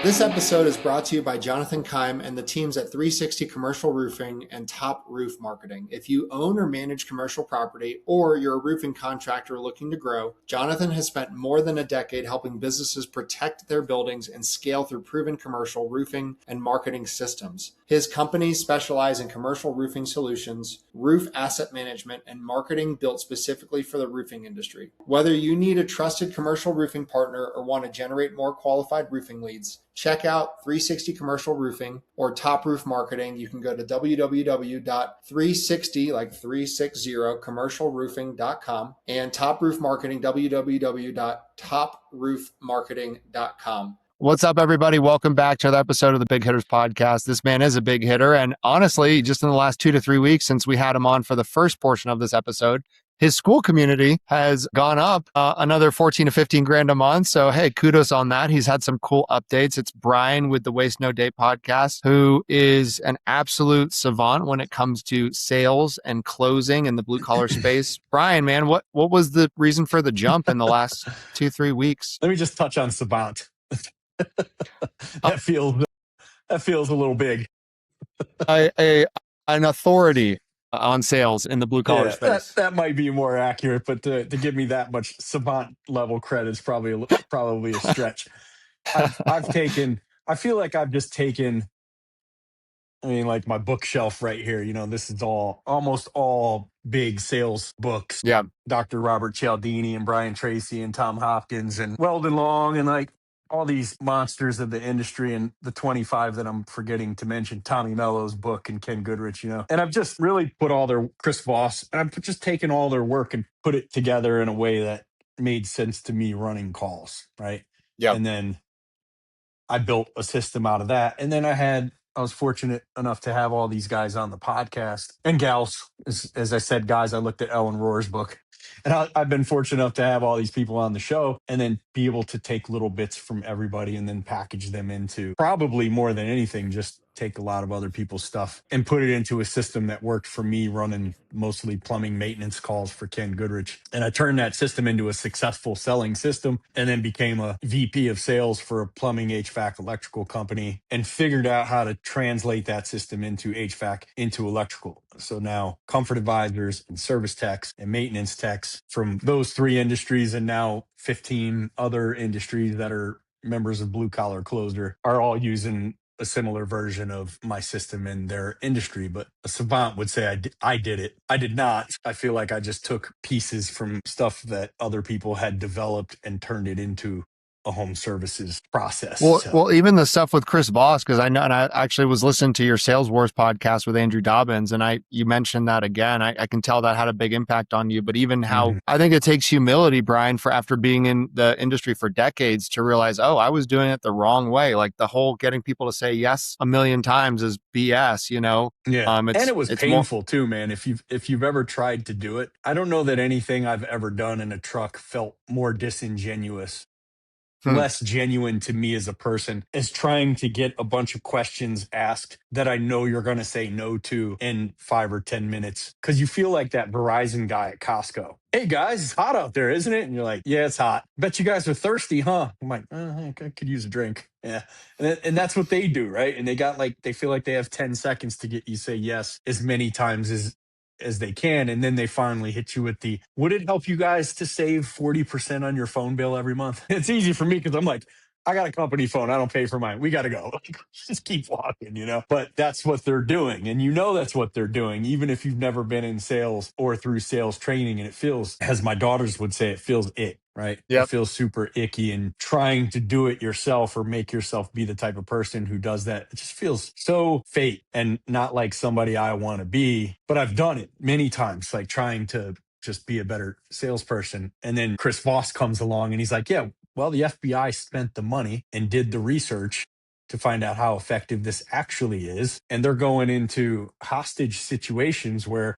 This episode is brought to you by Jonathan Keim and the teams at 360 Commercial Roofing and Top Roof Marketing. If you own or manage commercial property or you're a roofing contractor looking to grow, Jonathan has spent more than a decade helping businesses protect their buildings and scale through proven commercial roofing and marketing systems. His companies specialize in commercial roofing solutions, roof asset management, and marketing built specifically for the roofing industry. Whether you need a trusted commercial roofing partner or want to generate more qualified roofing leads, check out 360 Commercial Roofing or Top Roof Marketing. You can go to www.360, like 360, commercialroofing.com, and Top Roof Marketing, www.toproofmarketing.com. What's up, everybody? Welcome back to another episode of the Big Hitters Podcast. This man is a big hitter. And honestly, just in the last 2 to 3 weeks since we had him on for the first portion of this episode, his school community has gone up another 14 to 15 grand a month. So, hey, kudos on that. He's had some cool updates. It's Brian with the Waste No Day podcast, who is an absolute savant when it comes to sales and closing in the blue collar space. Brian, man, what was the reason for the jump in the last 2-3 weeks? Let me just touch on savant. that feels a little big. An authority on sales in the blue collar space. That might be more accurate, but to give me that much savant level credit is probably a stretch. I've taken. I feel like I've just taken. I mean, like my bookshelf right here. You know, this is almost all big sales books. Yeah, Dr. Robert Cialdini and Brian Tracy and Tom Hopkins and Weldon Long and like all these monsters of the industry, and the 25 that I'm forgetting to mention, Tommy Mello's book and Ken Goodrich, you know. And I've just really put all their Chris Voss, and I've just taken all their work and put it together in a way that made sense to me running calls, right? yeah. And then I built a system out of that. And then I was fortunate enough to have all these guys on the podcast and gals. As I said, guys, I looked at Ellen Rohr's book. And I've been fortunate enough to have all these people on the show and then be able to take little bits from everybody and then package them into, probably more than anything, just take a lot of other people's stuff and put it into a system that worked for me running mostly plumbing maintenance calls for Ken Goodrich. And I turned that system into a successful selling system and then became a VP of sales for a plumbing HVAC electrical company and figured out how to translate that system into HVAC into electrical. So now comfort advisors and service techs and maintenance techs from those 3 industries and now 15 other industries that are members of Blue Collar Closer are all using a similar version of my system in their industry. But a savant would say I did it. I did not. I feel like I just took pieces from stuff that other people had developed and turned it into a home services process. Well, even the stuff with Chris Voss, because I know, and I actually was listening to your Sales Wars podcast with Andrew Dobbins, and you mentioned that again. I can tell that had a big impact on you. But even how I think it takes humility, Brian, for after being in the industry for decades to realize, oh, I was doing it the wrong way. Like the whole getting people to say yes a million times is BS, you know? Yeah. And it was painful too, man. If you've ever tried to do it, I don't know that anything I've ever done in a truck felt more disingenuous, less genuine to me as a person, is trying to get a bunch of questions asked that I know you're going to say no to in 5 or 10 minutes. Because you feel like that Verizon guy at Costco. Hey guys, it's hot out there, isn't it? And you're like, yeah, it's hot. Bet you guys are thirsty, huh? I'm like, I could use a drink. Yeah. And that's what they do, right? And they feel like they have 10 seconds to get you say yes as many times as they can. And then they finally hit you with would it help you guys to save 40% on your phone bill every month? It's easy for me because I'm like, I got a company phone. I don't pay for mine. We got to go. Just keep walking, you know? But that's what they're doing. And you know that's what they're doing, even if you've never been in sales or through sales training. And it feels, as my daughters would say, it feels ick, right? Yep. It feels super icky, and trying to do it yourself or make yourself be the type of person who does that, it just feels so fake and not like somebody I want to be. But I've done it many times, like trying to just be a better salesperson. And then Chris Voss comes along and he's like, yeah, well, the FBI spent the money and did the research to find out how effective this actually is. And they're going into hostage situations where,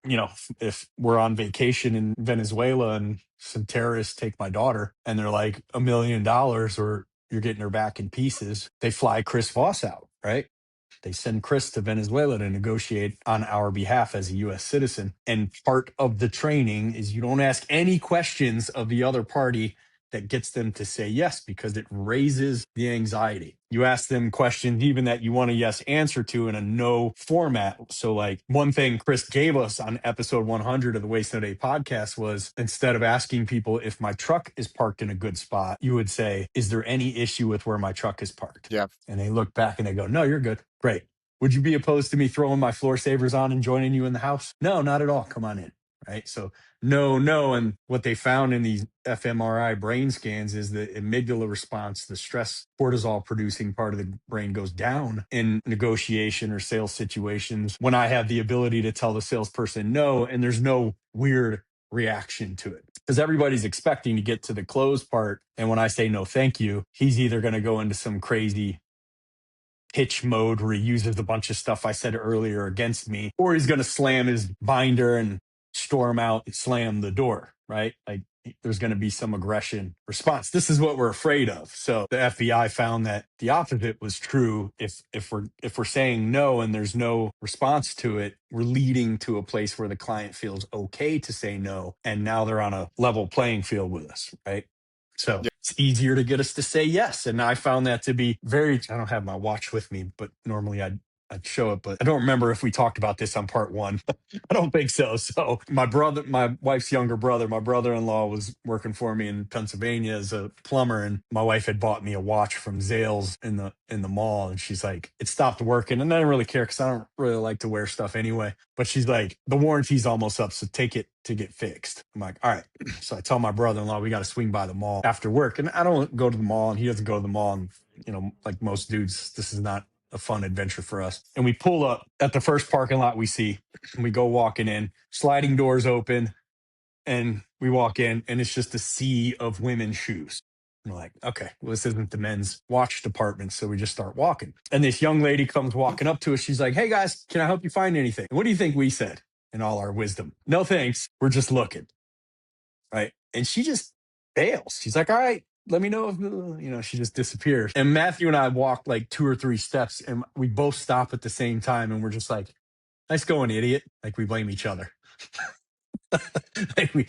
if we're on vacation in Venezuela and some terrorists take my daughter and they're like $1 million or you're getting her back in pieces, they fly Chris Voss out, right? They send Chris to Venezuela to negotiate on our behalf as a U.S. citizen. And part of the training is you don't ask any questions of the other party that gets them to say yes, because it raises the anxiety. You ask them questions even that you want a yes answer to in a no format. So like one thing Chris gave us on episode 100 of the Waste No Day podcast was, instead of asking people if my truck is parked in a good spot, you would say, is there any issue with where my truck is parked? Yeah. And they look back and they go, no, you're good. Great. Would you be opposed to me throwing my floor savers on and joining you in the house? No, not at all. Come on in. Right. So no. And what they found in these fMRI brain scans is the amygdala response, the stress cortisol producing part of the brain, goes down in negotiation or sales situations when I have the ability to tell the salesperson no, and there's no weird reaction to it, because everybody's expecting to get to the close part. And when I say no, thank you, he's either going to go into some crazy pitch mode where he uses a bunch of stuff I said earlier against me, or he's going to slam his binder and storm out and slam the door, right? Like there's going to be some aggression response. This is what we're afraid of. So the FBI found that the opposite was true. If we're saying no and there's no response to it, we're leading to a place where the client feels okay to say no, and now they're on a level playing field with us, right? So it's easier to get us to say yes. And I found that to be I don't have my watch with me, but normally I'd show it, but I don't remember if we talked about this on part one. I don't think so. So my wife's younger brother, my brother-in-law, was working for me in Pennsylvania as a plumber, and my wife had bought me a watch from Zales in the mall. And she's like, it stopped working. And I didn't really care because I don't really like to wear stuff anyway. But she's like, the warranty's almost up, so take it to get fixed. I'm like, all right. So I tell my brother-in-law, we got to swing by the mall after work. And I don't go to the mall, and he doesn't go to the mall. And, like most dudes, this is not a fun adventure for us. And we pull up at the first parking lot we see, and we go walking in, sliding doors open, and we walk in, and it's just a sea of women's shoes. And we're like, okay, well, this isn't the men's watch department. So we just start walking. And this young lady comes walking up to us. She's like, hey guys, can I help you find anything? And what do you think we said in all our wisdom? No, thanks. We're just looking. Right. And she just bails. She's like, all right, let me know if, she just disappears. And Matthew and I walked like 2 or 3 steps, and we both stop at the same time. And we're just like, nice going, idiot. Like we blame each other. Like we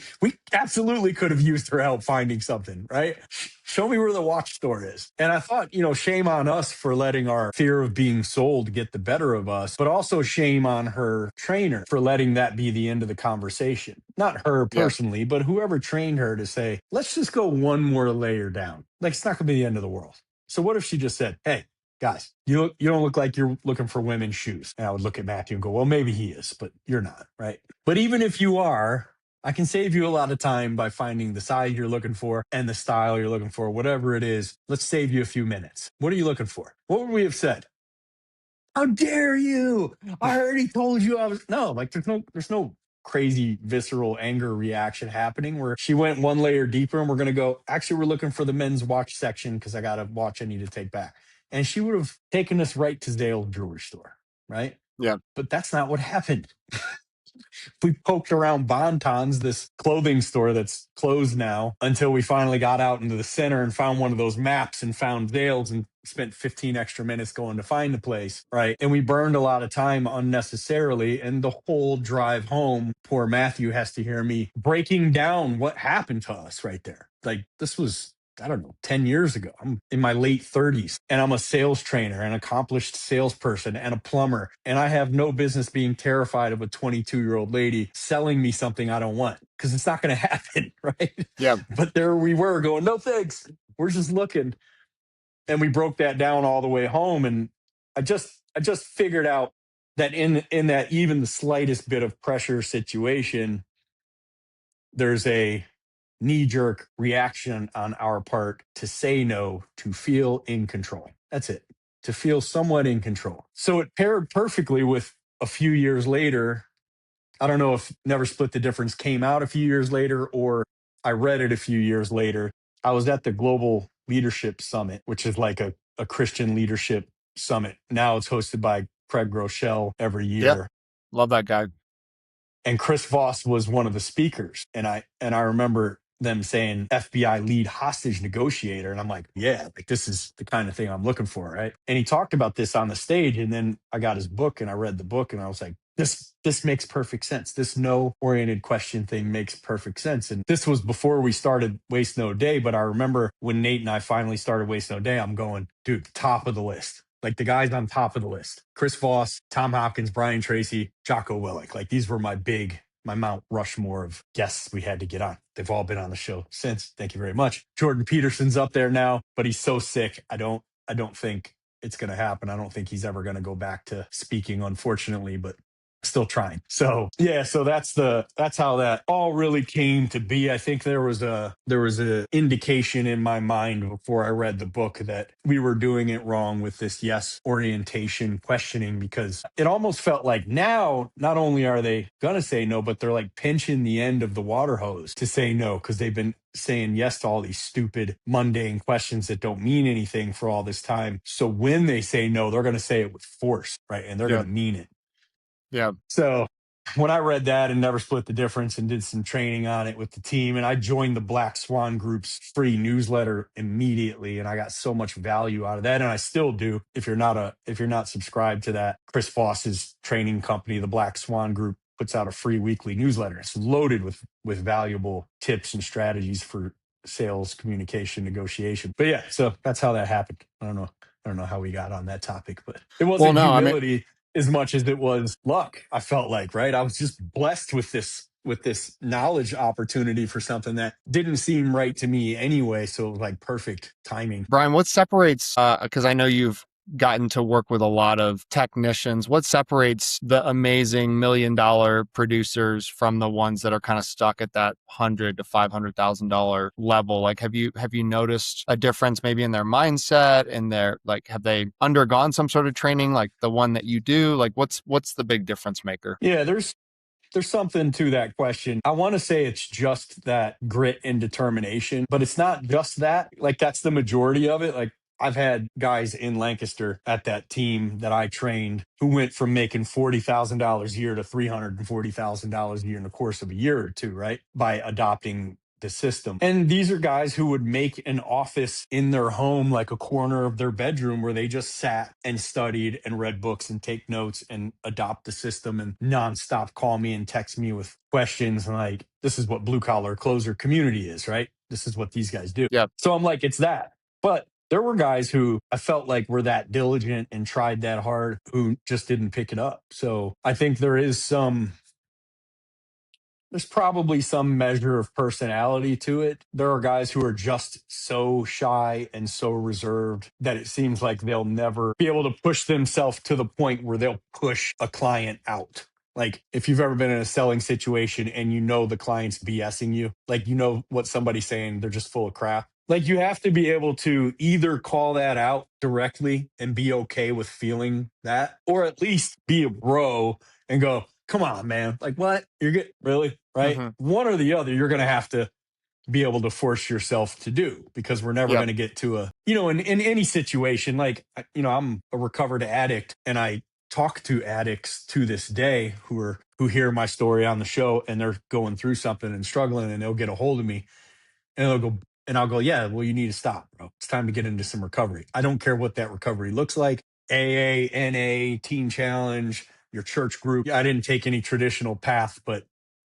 absolutely could have used her help finding something, right? Show me where the watch store is. And I thought, shame on us for letting our fear of being sold get the better of us, but also shame on her trainer for letting that be the end of the conversation. Not her personally, but whoever trained her to say, let's just go one more layer down. Like, it's not going to be the end of the world. So what if she just said, hey, guys, you don't look like you're looking for women's shoes. And I would look at Matthew and go, well, maybe he is, but you're not, right? But even if you are, I can save you a lot of time by finding the size you're looking for and the style you're looking for, whatever it is. Let's save you a few minutes. What are you looking for? What would we have said? How dare you? I already told you I was. No, like there's no crazy visceral anger reaction happening where she went one layer deeper, and we're going to go, actually, we're looking for the men's watch section because I got a watch I need to take back. And she would have taken us right to Zales jewelry store, right? Yeah. But that's not what happened. We poked around Bonton's, this clothing store that's closed now, until we finally got out into the center and found one of those maps and found Zales and spent 15 extra minutes going to find the place, right? And we burned a lot of time unnecessarily. And the whole drive home, poor Matthew has to hear me breaking down what happened to us right there. Like, this was, I don't know, 10 years ago. I'm in my late 30s, and I'm a sales trainer, an accomplished salesperson, and a plumber. And I have no business being terrified of a 22-year-old lady selling me something I don't want, because it's not going to happen, right? Yeah. But there we were going, no thanks. We're just looking. And we broke that down all the way home. And I just figured out that in that even the slightest bit of pressure situation, there's a knee-jerk reaction on our part to say no, to feel in control. That's it. To feel somewhat in control. So it paired perfectly with a few years later. I don't know if Never Split the Difference came out a few years later or I read it a few years later. I was at the Global Leadership Summit, which is like a Christian leadership Summit. Now it's hosted by Craig Groeschel every year. Yeah. Love that guy. And Chris Voss was one of the speakers. And I remember them saying FBI lead hostage negotiator. And I'm like, yeah, like this is the kind of thing I'm looking for, right? And he talked about this on the stage. And then I got his book and I read the book and I was like, this makes perfect sense. This no oriented question thing makes perfect sense. And this was before we started Waste No Day. But I remember when Nate and I finally started Waste No Day, I'm going, dude, top of the list. Like the guys on top of the list, Chris Voss, Tom Hopkins, Brian Tracy, Jocko Willink. Like these were my Mount Rushmore of guests we had to get on. They've all been on the show since. Thank you very much. Jordan Peterson's up there now, but he's so sick. I don't think it's going to happen. I don't think he's ever going to go back to speaking, unfortunately, but still trying. So yeah, so that's how that all really came to be. I think there was a indication in my mind before I read the book that we were doing it wrong with this yes orientation questioning, because it almost felt like now not only are they gonna say no, but they're like pinching the end of the water hose to say no, because they've been saying yes to all these stupid mundane questions that don't mean anything for all this time. So when they say no, they're gonna say it with force, right? And they're gonna mean it. Yeah. So when I read that and Never Split the Difference and did some training on it with the team, and I joined the Black Swan Group's free newsletter immediately, and I got so much value out of that, and I still do. If you're not subscribed to that, Chris Voss's training company, the Black Swan Group, puts out a free weekly newsletter. It's loaded with valuable tips and strategies for sales, communication, negotiation. But yeah, so that's how that happened. I don't know how we got on that topic, but it wasn't humility as much as it was luck. I felt like, right? I was just blessed with this knowledge opportunity for something that didn't seem right to me anyway. So it was like perfect timing. Brian, what separates, because I know you've gotten to work with a lot of technicians, what separates the amazing $1 million producers from the ones that are kind of stuck at that $100,000 to $500,000 level? Like, have you noticed a difference maybe in their mindset and have they undergone some sort of training like the one that you do? Like, what's the big difference maker? Yeah, there's something to that question. I want to say it's just that grit and determination, but it's not just that. Like that's the majority of it. Like I've had guys in Lancaster at that team that I trained who went from making $40,000 a year to $340,000 a year in the course of a year or two, right? By adopting the system. And these are guys who would make an office in their home, like a corner of their bedroom where they just sat and studied and read books and take notes and adopt the system and nonstop call me and text me with questions. And like, this is what blue collar closer community is, right? This is what these guys do. Yeah. So I'm like, it's that. But there were guys who I felt like were that diligent and tried that hard who just didn't pick it up. So I think there's probably some measure of personality to it. There are guys who are just so shy and so reserved that it seems like they'll never be able to push themselves to the point where they'll push a client out. Like if you've ever been in a selling situation and you know the client's BSing you, like you know what somebody's saying, they're just full of crap. Like you have to be able to either call that out directly and be okay with feeling that, or at least be a bro and go, come on, man. Like what? You're good. Really? Right? Mm-hmm. One or the other, you're going to have to be able to force yourself to do, because we're never going to get to in any situation. Like, I'm a recovered addict and I talk to addicts to this day who hear my story on the show and they're going through something and struggling, and they'll get a hold of me and I'll go, yeah, well, you need to stop, bro. It's time to get into some recovery. I don't care what that recovery looks like. AA, NA, Teen Challenge, your church group. I didn't take any traditional path, but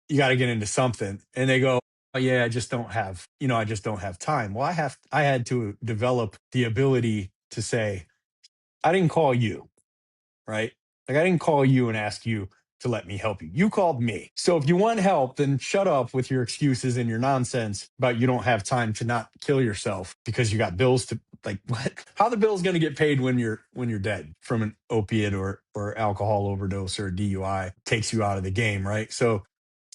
you got to get into something. And they go, oh yeah, I just don't have time. Well, I had to develop the ability to say, I didn't call you, right? Like I didn't call you and ask you to let me help you. You called me. So if you want help, then shut up with your excuses and your nonsense about you don't have time to not kill yourself because you got bills to, like, what? How the bill's going to get paid when you're dead from an opiate or alcohol overdose or a DUI takes you out of the game, right? So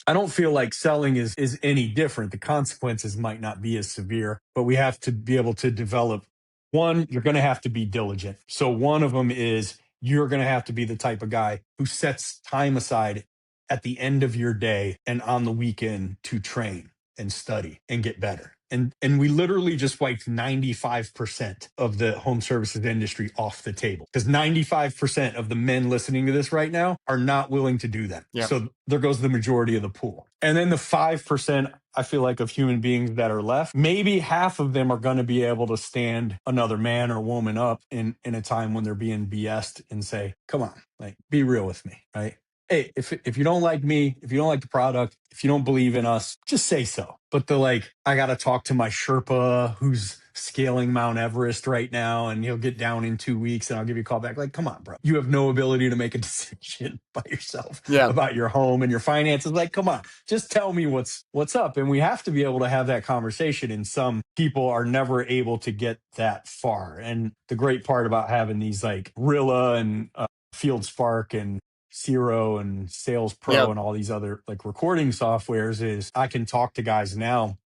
I don't feel like selling is any different. The consequences might not be as severe, but we have to be able to develop. One, you're going to have to be diligent. So one of them is you're going to have to be the type of guy who sets time aside at the end of your day and on the weekend to train and study and get better. And we literally just wiped 95% of the home services industry off the table, because 95% of the men listening to this right now are not willing to do that. Yep. So there goes the majority of the pool. And then the 5%, I feel like, of human beings that are left, maybe half of them are going to be able to stand another man or woman up in a time when they're being BS'd and say, come on, like, be real with me, right? Hey, if you don't like me, if you don't like the product, if you don't believe in us, just say so. But I got to talk to my Sherpa who's scaling Mount Everest right now, and he'll get down in 2 weeks and I'll give you a call back. Like, come on, bro. You have no ability to make a decision by yourself about your home and your finances. Like, come on, just tell me what's up. And we have to be able to have that conversation. And some people are never able to get that far. And the great part about having these like Rilla and Field Spark and Zero and Sales Pro and all these other like recording softwares is I can talk to guys now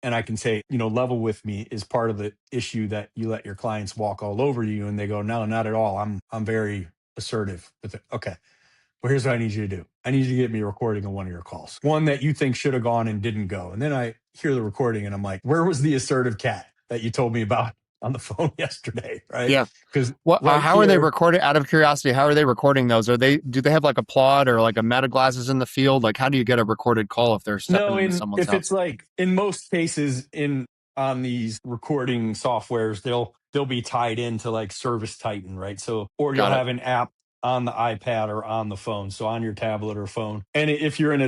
and I can say, level with me is part of the issue that you let your clients walk all over you. And they go, no, not at all. I'm very assertive with it. Okay. Well, here's what I need you to do. I need you to get me a recording of one of your calls, one that you think should have gone and didn't go. And then I hear the recording and I'm like, where was the assertive cat that you told me about on the phone yesterday? Right. Yeah. Because how are they recording? Out of curiosity, how are they recording those? Do they have like a Plod or like a Meta glasses in the field? Like, how do you get a recorded call if they're stepping into someone's house? It's like in most cases on these recording softwares, they'll be tied into like Service Titan, right? So, or you'll have an app on the iPad or on the phone, so on your tablet or phone. And if you're in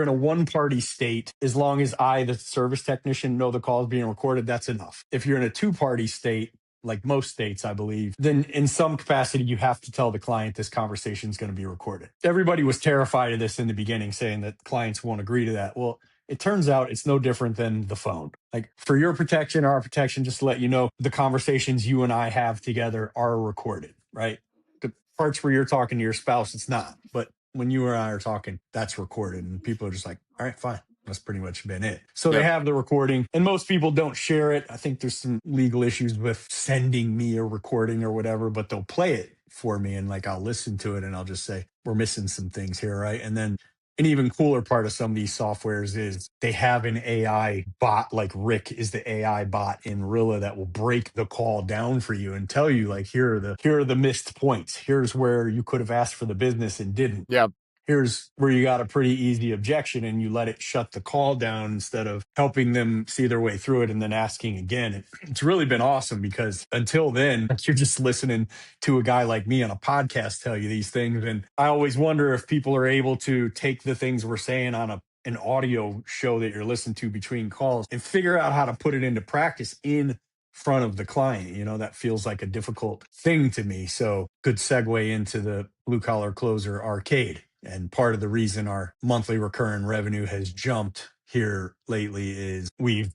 a one-party state, as long as the service technician, know the call is being recorded, that's enough. If you're in a two-party state, like most states, I believe, then in some capacity, you have to tell the client this conversation is going to be recorded. Everybody was terrified of this in the beginning, saying that clients won't agree to that. Well, it turns out it's no different than the phone. Like, for your protection, our protection, just to let you know, the conversations you and I have together are recorded, right? The parts where you're talking to your spouse, it's not. But when you and I are talking, that's recorded. And people are just like, all right, fine. That's pretty much been it. So they have the recording, and most people don't share it. I think there's some legal issues with sending me a recording or whatever, but they'll play it for me, and like I'll listen to it and I'll just say, we're missing some things here, right? And then an even cooler part of some of these softwares is they have an AI bot, like Rick is the AI bot in Rilla that will break the call down for you and tell you, like, here are the missed points. Here's where you could have asked for the business and didn't. Yeah. Here's where you got a pretty easy objection and you let it shut the call down instead of helping them see their way through it and then asking again. It's really been awesome, because until then, you're just listening to a guy like me on a podcast tell you these things. And I always wonder if people are able to take the things we're saying on an audio show that you're listening to between calls and figure out how to put it into practice in front of the client. That feels like a difficult thing to me. So good segue into the Blue Collar Closer Arcade. And part of the reason our monthly recurring revenue has jumped here lately is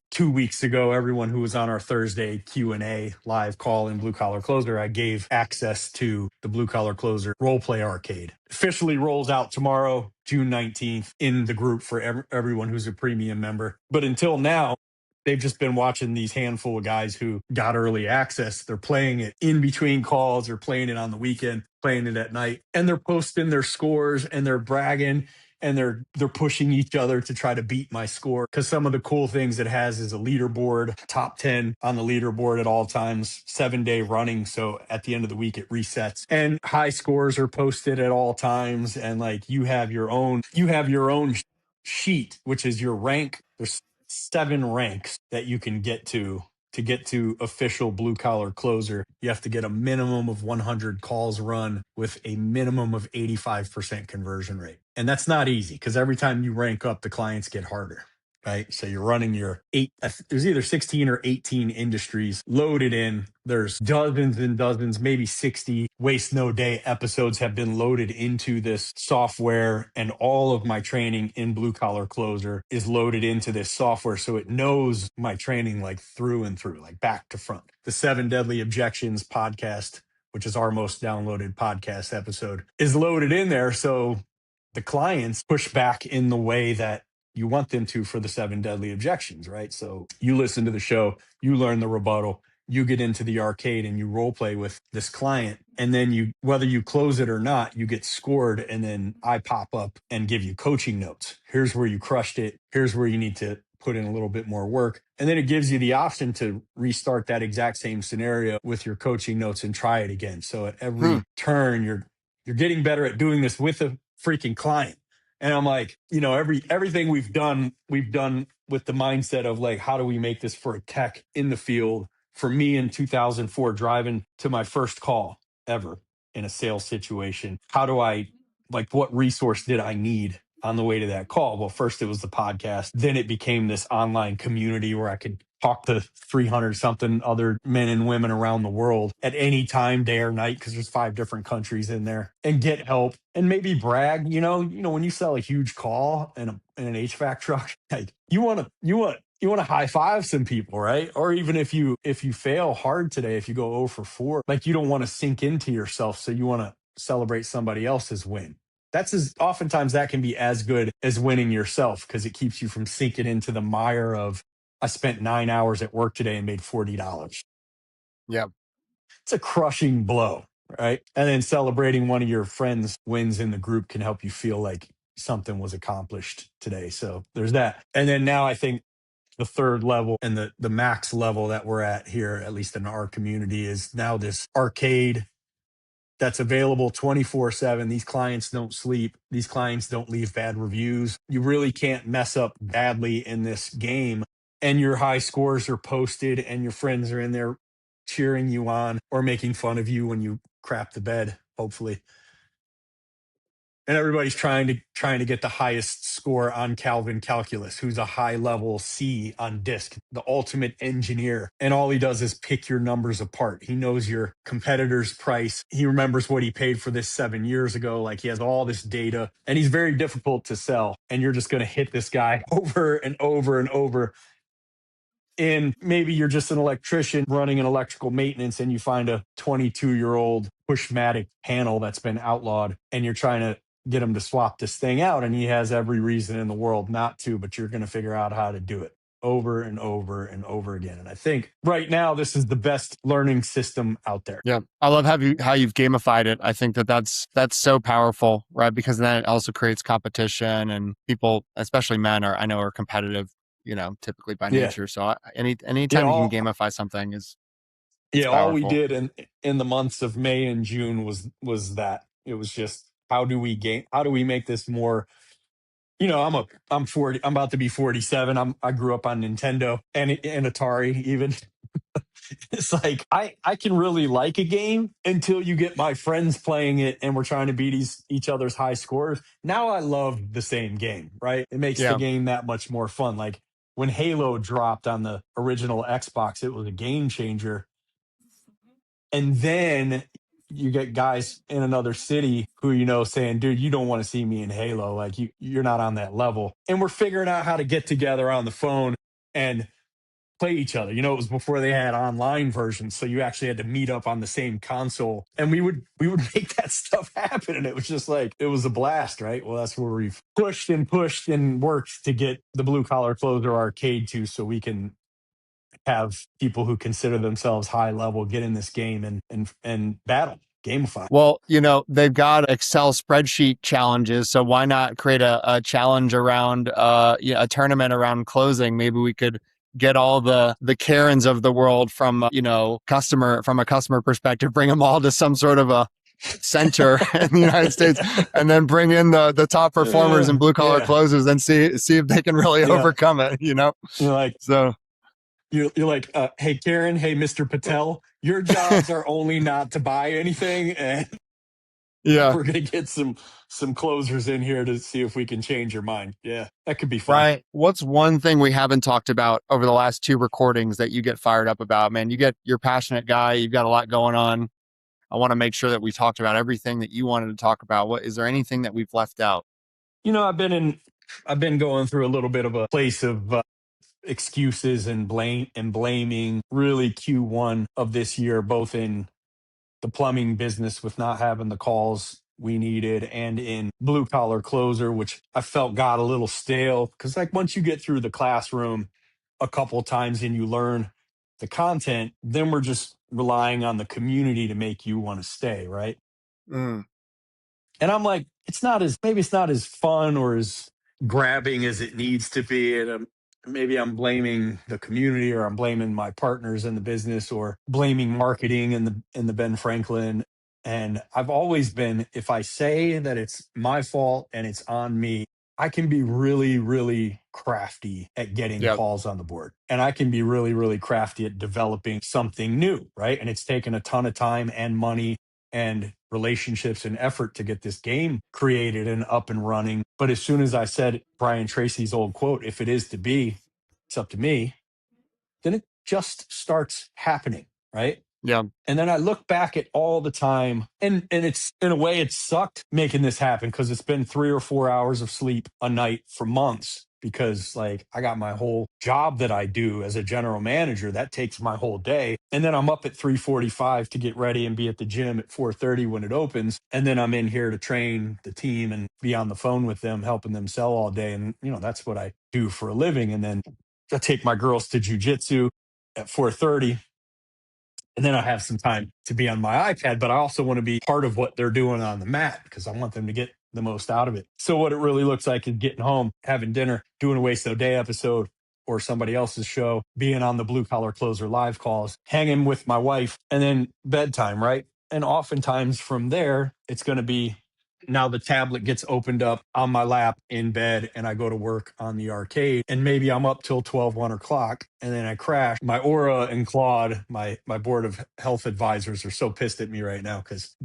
2 weeks ago, everyone who was on our Thursday Q&A live call in Blue Collar Closer, I gave access to the Blue Collar Closer Role Play Arcade. Officially rolls out tomorrow, June 19th, in the group for everyone who's a premium member. But until now, they've just been watching these handful of guys who got early access. They're playing it in between calls. They're playing it on the weekend, playing it at night, and they're posting their scores and they're bragging and they're pushing each other to try to beat my score. Because some of the cool things it has is a leaderboard, top 10 on the leaderboard at all times, 7-day running. So at the end of the week, it resets, and high scores are posted at all times. And like you have your own sheet, which is your rank. There's 7 ranks that you can get to get to official Blue Collar Closer. You have to get a minimum of 100 calls run with a minimum of 85% conversion rate. And that's not easy, because every time you rank up, the clients get harder, right? So you're running your there's either 16 or 18 industries loaded in. There's dozens and dozens, maybe 60 Waste No Day episodes have been loaded into this software. And all of my training in Blue Collar Closer is loaded into this software. So it knows my training like through and through, like back to front. The 7 Deadly Objections podcast, which is our most downloaded podcast episode, is loaded in there. So the clients push back in the way that you want them to for the 7 Deadly Objections, right? So you listen to the show, you learn the rebuttal, you get into the arcade and you role play with this client. And then whether you close it or not, you get scored. And then I pop up and give you coaching notes. Here's where you crushed it. Here's where you need to put in a little bit more work. And then it gives you the option to restart that exact same scenario with your coaching notes and try it again. So at every turn, you're getting better at doing this with a freaking client. And I'm like, everything we've done with the mindset of like, how do we make this for a tech in the field? For me in 2004, driving to my first call ever in a sales situation, what resource did I need on the way to that call? Well, first it was the podcast. Then it became this online community where I could talk to 300 something other men and women around the world at any time, day or night, because there's 5 different countries in there, and get help and maybe brag. When you sell a huge call in an HVAC truck, like you want to high five some people, right? Or even if you fail hard today, if you go 0 for 4, like you don't want to sink into yourself, so you want to celebrate somebody else's win. Oftentimes that can be as good as winning yourself, because it keeps you from sinking into the mire of, I spent 9 hours at work today and made $40. Yeah. It's a crushing blow, right? And then celebrating one of your friends' wins in the group can help you feel like something was accomplished today. So there's that. And then now I think the third level and the max level that we're at here, at least in our community, is now this arcade that's available 24/7. These clients don't sleep. These clients don't leave bad reviews. You really can't mess up badly in this game. And your high scores are posted and your friends are in there cheering you on or making fun of you when you crap the bed, hopefully. And everybody's trying to get the highest score on Calvin Calculus, who's a high level C on DISC, the ultimate engineer. And all he does is pick your numbers apart. He knows your competitor's price. He remembers what he paid for this 7 years ago. Like, he has all this data, and he's very difficult to sell. And you're just going to hit this guy over and over and over. And maybe you're just an electrician running an electrical maintenance, and you find a 22-year-old Pushmatic panel that's been outlawed, and you're trying to get him to swap this thing out. And he has every reason in the world not to, but you're going to figure out how to do it over and over and over again. And I think right now, this is the best learning system out there. Yeah. I love how you've gamified it. I think that's so powerful, right? Because then it also creates competition, and people, especially men, are competitive, typically by nature. So anytime you can gamify something is powerful. All we did in the months of May and June was that. It was just, how do we make this more, I'm 40, I'm about to be 47. I grew up on Nintendo and Atari even. It's like, I can really like a game until you get my friends playing it and we're trying to beat each other's high scores. Now I love the same game, right? It makes the game that much more fun. Like when Halo dropped on the original Xbox, it was a game changer. And then you get guys in another city who, saying, dude, you don't want to see me in Halo. Like you're not on that level. And we're figuring out how to get together on the phone and play each other. It was before they had online versions. So you actually had to meet up on the same console, and we would make that stuff happen. And it was just like, it was a blast, right? Well, that's where we've pushed and worked to get the Blue Collar Closer arcade to, so we can have people who consider themselves high level get in this game and battle, gamify. Well, they've got Excel spreadsheet challenges, so why not create a challenge around a tournament around closing? Maybe we could get all the Karens of the world from a customer perspective, bring them all to some sort of a center in the United States, and then bring in the top performers and blue collar closers and see if they can really overcome it. You're like, so. You're like, hey, Karen, hey, Mr. Patel, your jobs are only not to buy anything. And we're going to get some closers in here to see if we can change your mind. Yeah, that could be fun. Right. What's one thing we haven't talked about over the last 2 recordings that you get fired up about? Man, you're a passionate guy. You've got a lot going on. I want to make sure that we talked about everything that you wanted to talk about. Is there anything that we've left out? I've been going through a little bit of a place of excuses and blaming really Q1 of this year, both in the plumbing business with not having the calls we needed, and in blue collar closer, which I felt got a little stale, because like once you get through the classroom a couple times and you learn the content, then we're just relying on the community to make you want to stay, right? And I'm like, maybe it's not as fun or as grabbing as it needs to be. And maybe I'm blaming the community, or I'm blaming my partners in the business, or blaming marketing and the Ben Franklin. And I've always been, if I say that it's my fault and it's on me, I can be really, really crafty at getting Yep. calls on the board. And I can be really, really crafty at developing something new, right? And it's taken a ton of time and money and relationships and effort to get this game created and up and running. But as soon as I said Brian Tracy's old quote, if it is to be, it's up to me, then it just starts happening, right? Yeah. And then I look back at all the time, and it's, in a way, it sucked making this happen, because it's been 3 or 4 hours of sleep a night for months, because like I got my whole job that I do as a general manager that takes my whole day, and then I'm up at 3:45 to get ready and be at the gym at 4:30 when it opens, and then I'm in here to train the team and be on the phone with them, helping them sell all day. And that's what I do for a living. And then I take my girls to jujitsu at 4:30, and then I have some time to be on my iPad, but I also want to be part of what they're doing on the mat, because I want them to get the most out of it. So what it really looks like is getting home, having dinner, doing a Waste No Day episode or somebody else's show, being on the Blue Collar Closer live calls, hanging with my wife, and then bedtime, right? And oftentimes from there, it's going to be, now the tablet gets opened up on my lap in bed, and I go to work on the arcade, and maybe I'm up till 12, 1 o'clock, and then I crash. My Aura and Claude, my board of health advisors, are so pissed at me right now, because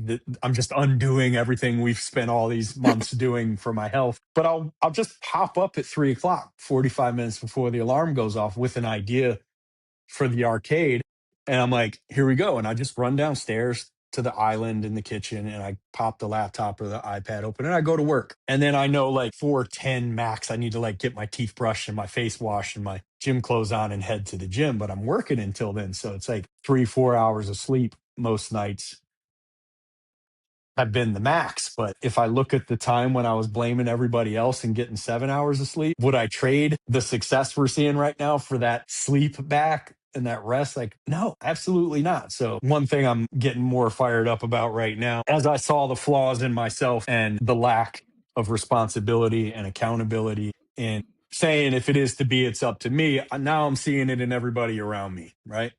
I'm just undoing everything we've spent all these months doing for my health. But I'll just pop up at 3 o'clock, 45 minutes before the alarm goes off, with an idea for the arcade. And I'm like, here we go. And I just run downstairs to the island in the kitchen, and I pop the laptop or the iPad open, and I go to work. And then I know like 4:10 max, I need to like get my teeth brushed and my face washed and my gym clothes on and head to the gym. But I'm working until then. So it's like 3-4 hours of sleep most nights have been the max. But if I look at the time when I was blaming everybody else and getting 7 hours of sleep, would I trade the success we're seeing right now for that sleep back and that rest? Like, no, absolutely not. So one thing I'm getting more fired up about right now, as I saw the flaws in myself and the lack of responsibility and accountability, and saying, if it is to be, it's up to me. Now I'm seeing it in everybody around me, right?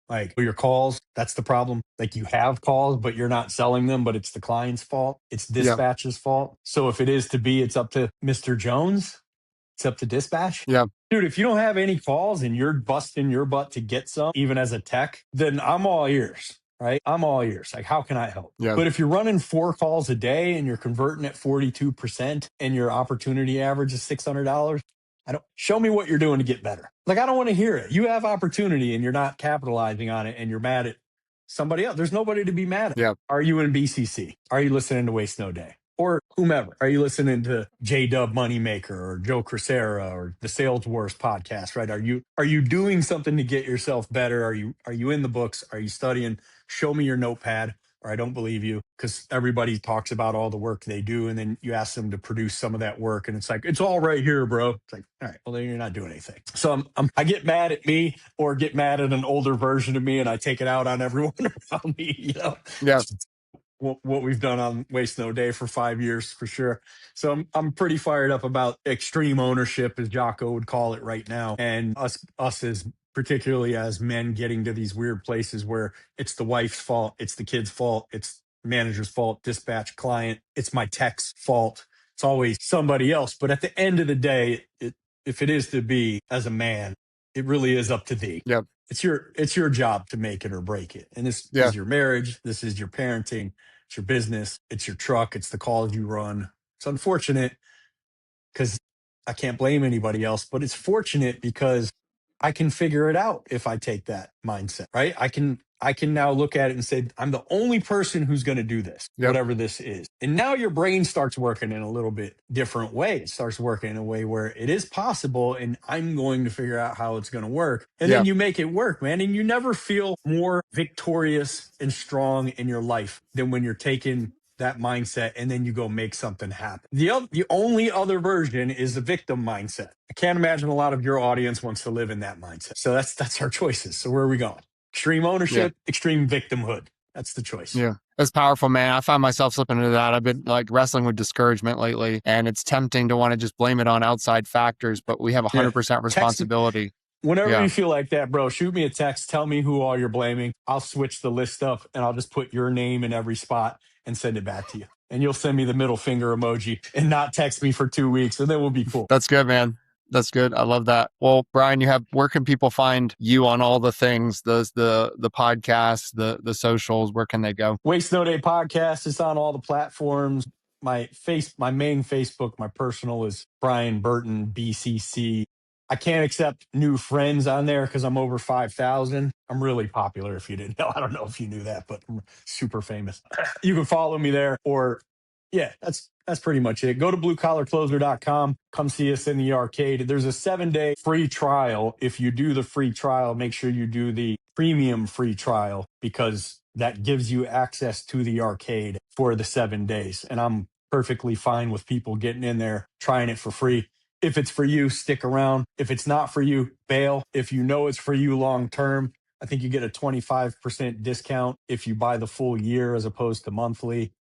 Like your calls, that's the problem. Like, you have calls, but you're not selling them, but it's the client's fault. It's Yeah. dispatch's fault. So if it is to be, it's up to Mr. Jones. It's up to dispatch. Yeah. Dude, if you don't have any calls and you're busting your butt to get some, even as a tech, then I'm all ears, right? I'm all ears. Like, how can I help? Yeah. But if you're running 4 calls a day and you're converting at 42% and your opportunity average is $600, show me what you're doing to get better. Like, I don't want to hear it. You have opportunity and you're not capitalizing on it, and you're mad at somebody else. There's nobody to be mad at. Yeah. Are you in BCC? Are you listening to Waste No Day? Or whomever? Are you listening to J-Dub Moneymaker or Joe Crisera or the Sales Wars podcast, right? Are you doing something to get yourself better? Are you in the books? Are you studying? Show me your notepad, or I don't believe you, because everybody talks about all the work they do, and then you ask them to produce some of that work, and it's like, it's all right here, bro. It's like, all right, well, then you're not doing anything. So I get mad at me, or get mad at an older version of me, and I take it out on everyone around me, Yeah. what we've done on Waste No Day for 5 years, for sure. So I'm pretty fired up about extreme ownership, as Jocko would call it right now, and us as, particularly as men, getting to these weird places where it's the wife's fault, it's the kid's fault, it's manager's fault, dispatch, client, it's my tech's fault. It's always somebody else. But at the end of the day, if it is to be, as a man, it really is up to thee. Yep. It's your job to make it or break it. And this Yeah. is your marriage. This is your parenting. It's your business. It's your truck. It's the calls you run. It's unfortunate because I can't blame anybody else, but it's fortunate because I can figure it out if I take that mindset, right? I can now look at it and say, I'm the only person who's going to do this, Yep. whatever this is. And now your brain starts working in a little bit different way. It starts working in a way where it is possible, and I'm going to figure out how it's going to work. And then you make it work, man. And you never feel more victorious and strong in your life than when you're taking that mindset and then you go make something happen. The only other version is the victim mindset. I can't imagine a lot of your audience wants to live in that mindset. So that's our choices. So where are we going? Extreme ownership, extreme victimhood. That's the choice. Yeah. That's powerful, man. I find myself slipping into that. I've been like wrestling with discouragement lately, and it's tempting to want to just blame it on outside factors, but we have 100% responsibility. Whenever Yeah. you feel like that, bro, shoot me a text. Tell me who all you're blaming. I'll switch the list up and I'll just put your name in every spot and send it back to you. And you'll send me the middle finger emoji and not text me for 2 weeks, and then we'll be cool. That's good, man. That's good. I love that. Well, Brian, where can people find you on all the things, the podcasts, the socials? Where can they go? Waste No Day podcast is on all the platforms. My main Facebook, my personal is Brian Burton BCC. I can't accept new friends on there because I'm over 5,000. I'm really popular. If you didn't know, I don't know if you knew that, but I'm super famous. You can follow me there, or yeah, that's pretty much it. Go to bluecollarcloser.com. Come see us in the arcade. There's a 7-day free trial. If you do the free trial, make sure you do the premium free trial, because that gives you access to the arcade for the 7 days. And I'm perfectly fine with people getting in there, trying it for free. If it's for you, stick around. If it's not for you, bail. If you know it's for you long term, I think you get a 25% discount if you buy the full year as opposed to monthly.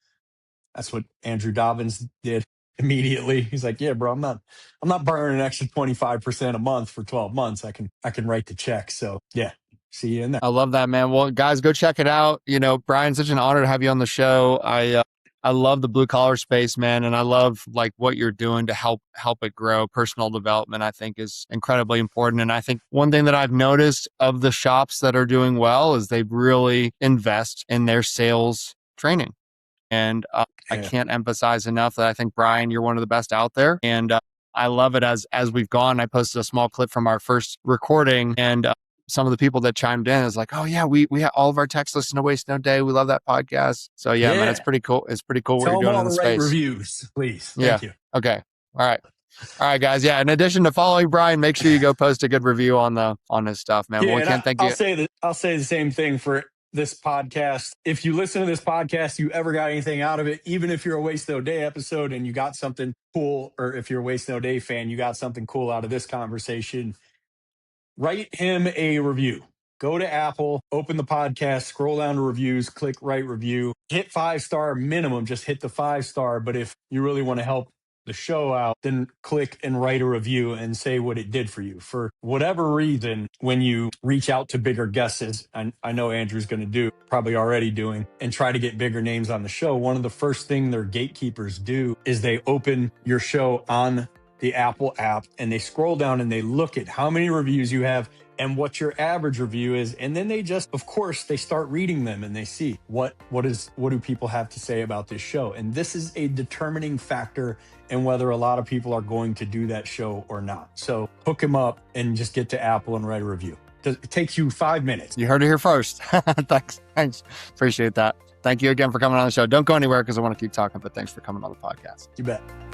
That's what Andrew Dobbins did immediately. He's like, yeah, bro, I'm not burning an extra 25% a month for 12 months. I can write the check. So yeah, see you in there. I love that, man. Well, guys, go check it out. Brian, such an honor to have you on the show. I love the blue collar space, man. And I love like what you're doing to help it grow. Personal development, I think, is incredibly important. And I think one thing that I've noticed of the shops that are doing well is they really invest in their sales training. And I can't emphasize enough that I think, Brian, you're one of the best out there. And I love it as we've gone. I posted a small clip from our first recording, and some of the people that chimed in is like, oh yeah, we have all of our texts listen to Waste No Day. We love that podcast. So yeah, man, it's pretty cool. It's pretty cool what you're doing in the space. Reviews, please. Thank you. Okay. All right, guys. Yeah. In addition to following Brian, make sure you go post a good review on his stuff, man. Yeah, well, we can't thank you. I'll say the same thing for this podcast. If you listen to this podcast, you ever got anything out of it, even if you're a Waste No Day episode and you got something cool, or if you're a Waste No Day fan, you got something cool out of this conversation, write him a review. Go to Apple, open the podcast, scroll down to reviews, click write review, hit 5-star minimum, just hit the 5-star. But if you really want to help the show out, then click and write a review and say what it did for you. For whatever reason, when you reach out to bigger guests, as I know Andrew's going to do, probably already doing, and try to get bigger names on the show, one of the first things their gatekeepers do is they open your show on the Apple app and they scroll down and they look at how many reviews you have and what your average review is. And then they just, of course, they start reading them and they see what do people have to say about this show. And this is a determining factor in whether a lot of people are going to do that show or not. So hook him up and just get to Apple and write a review. It takes you 5 minutes. You heard it here first. Thanks. Appreciate that. Thank you again for coming on the show. Don't go anywhere because I want to keep talking, but thanks for coming on the podcast. You bet.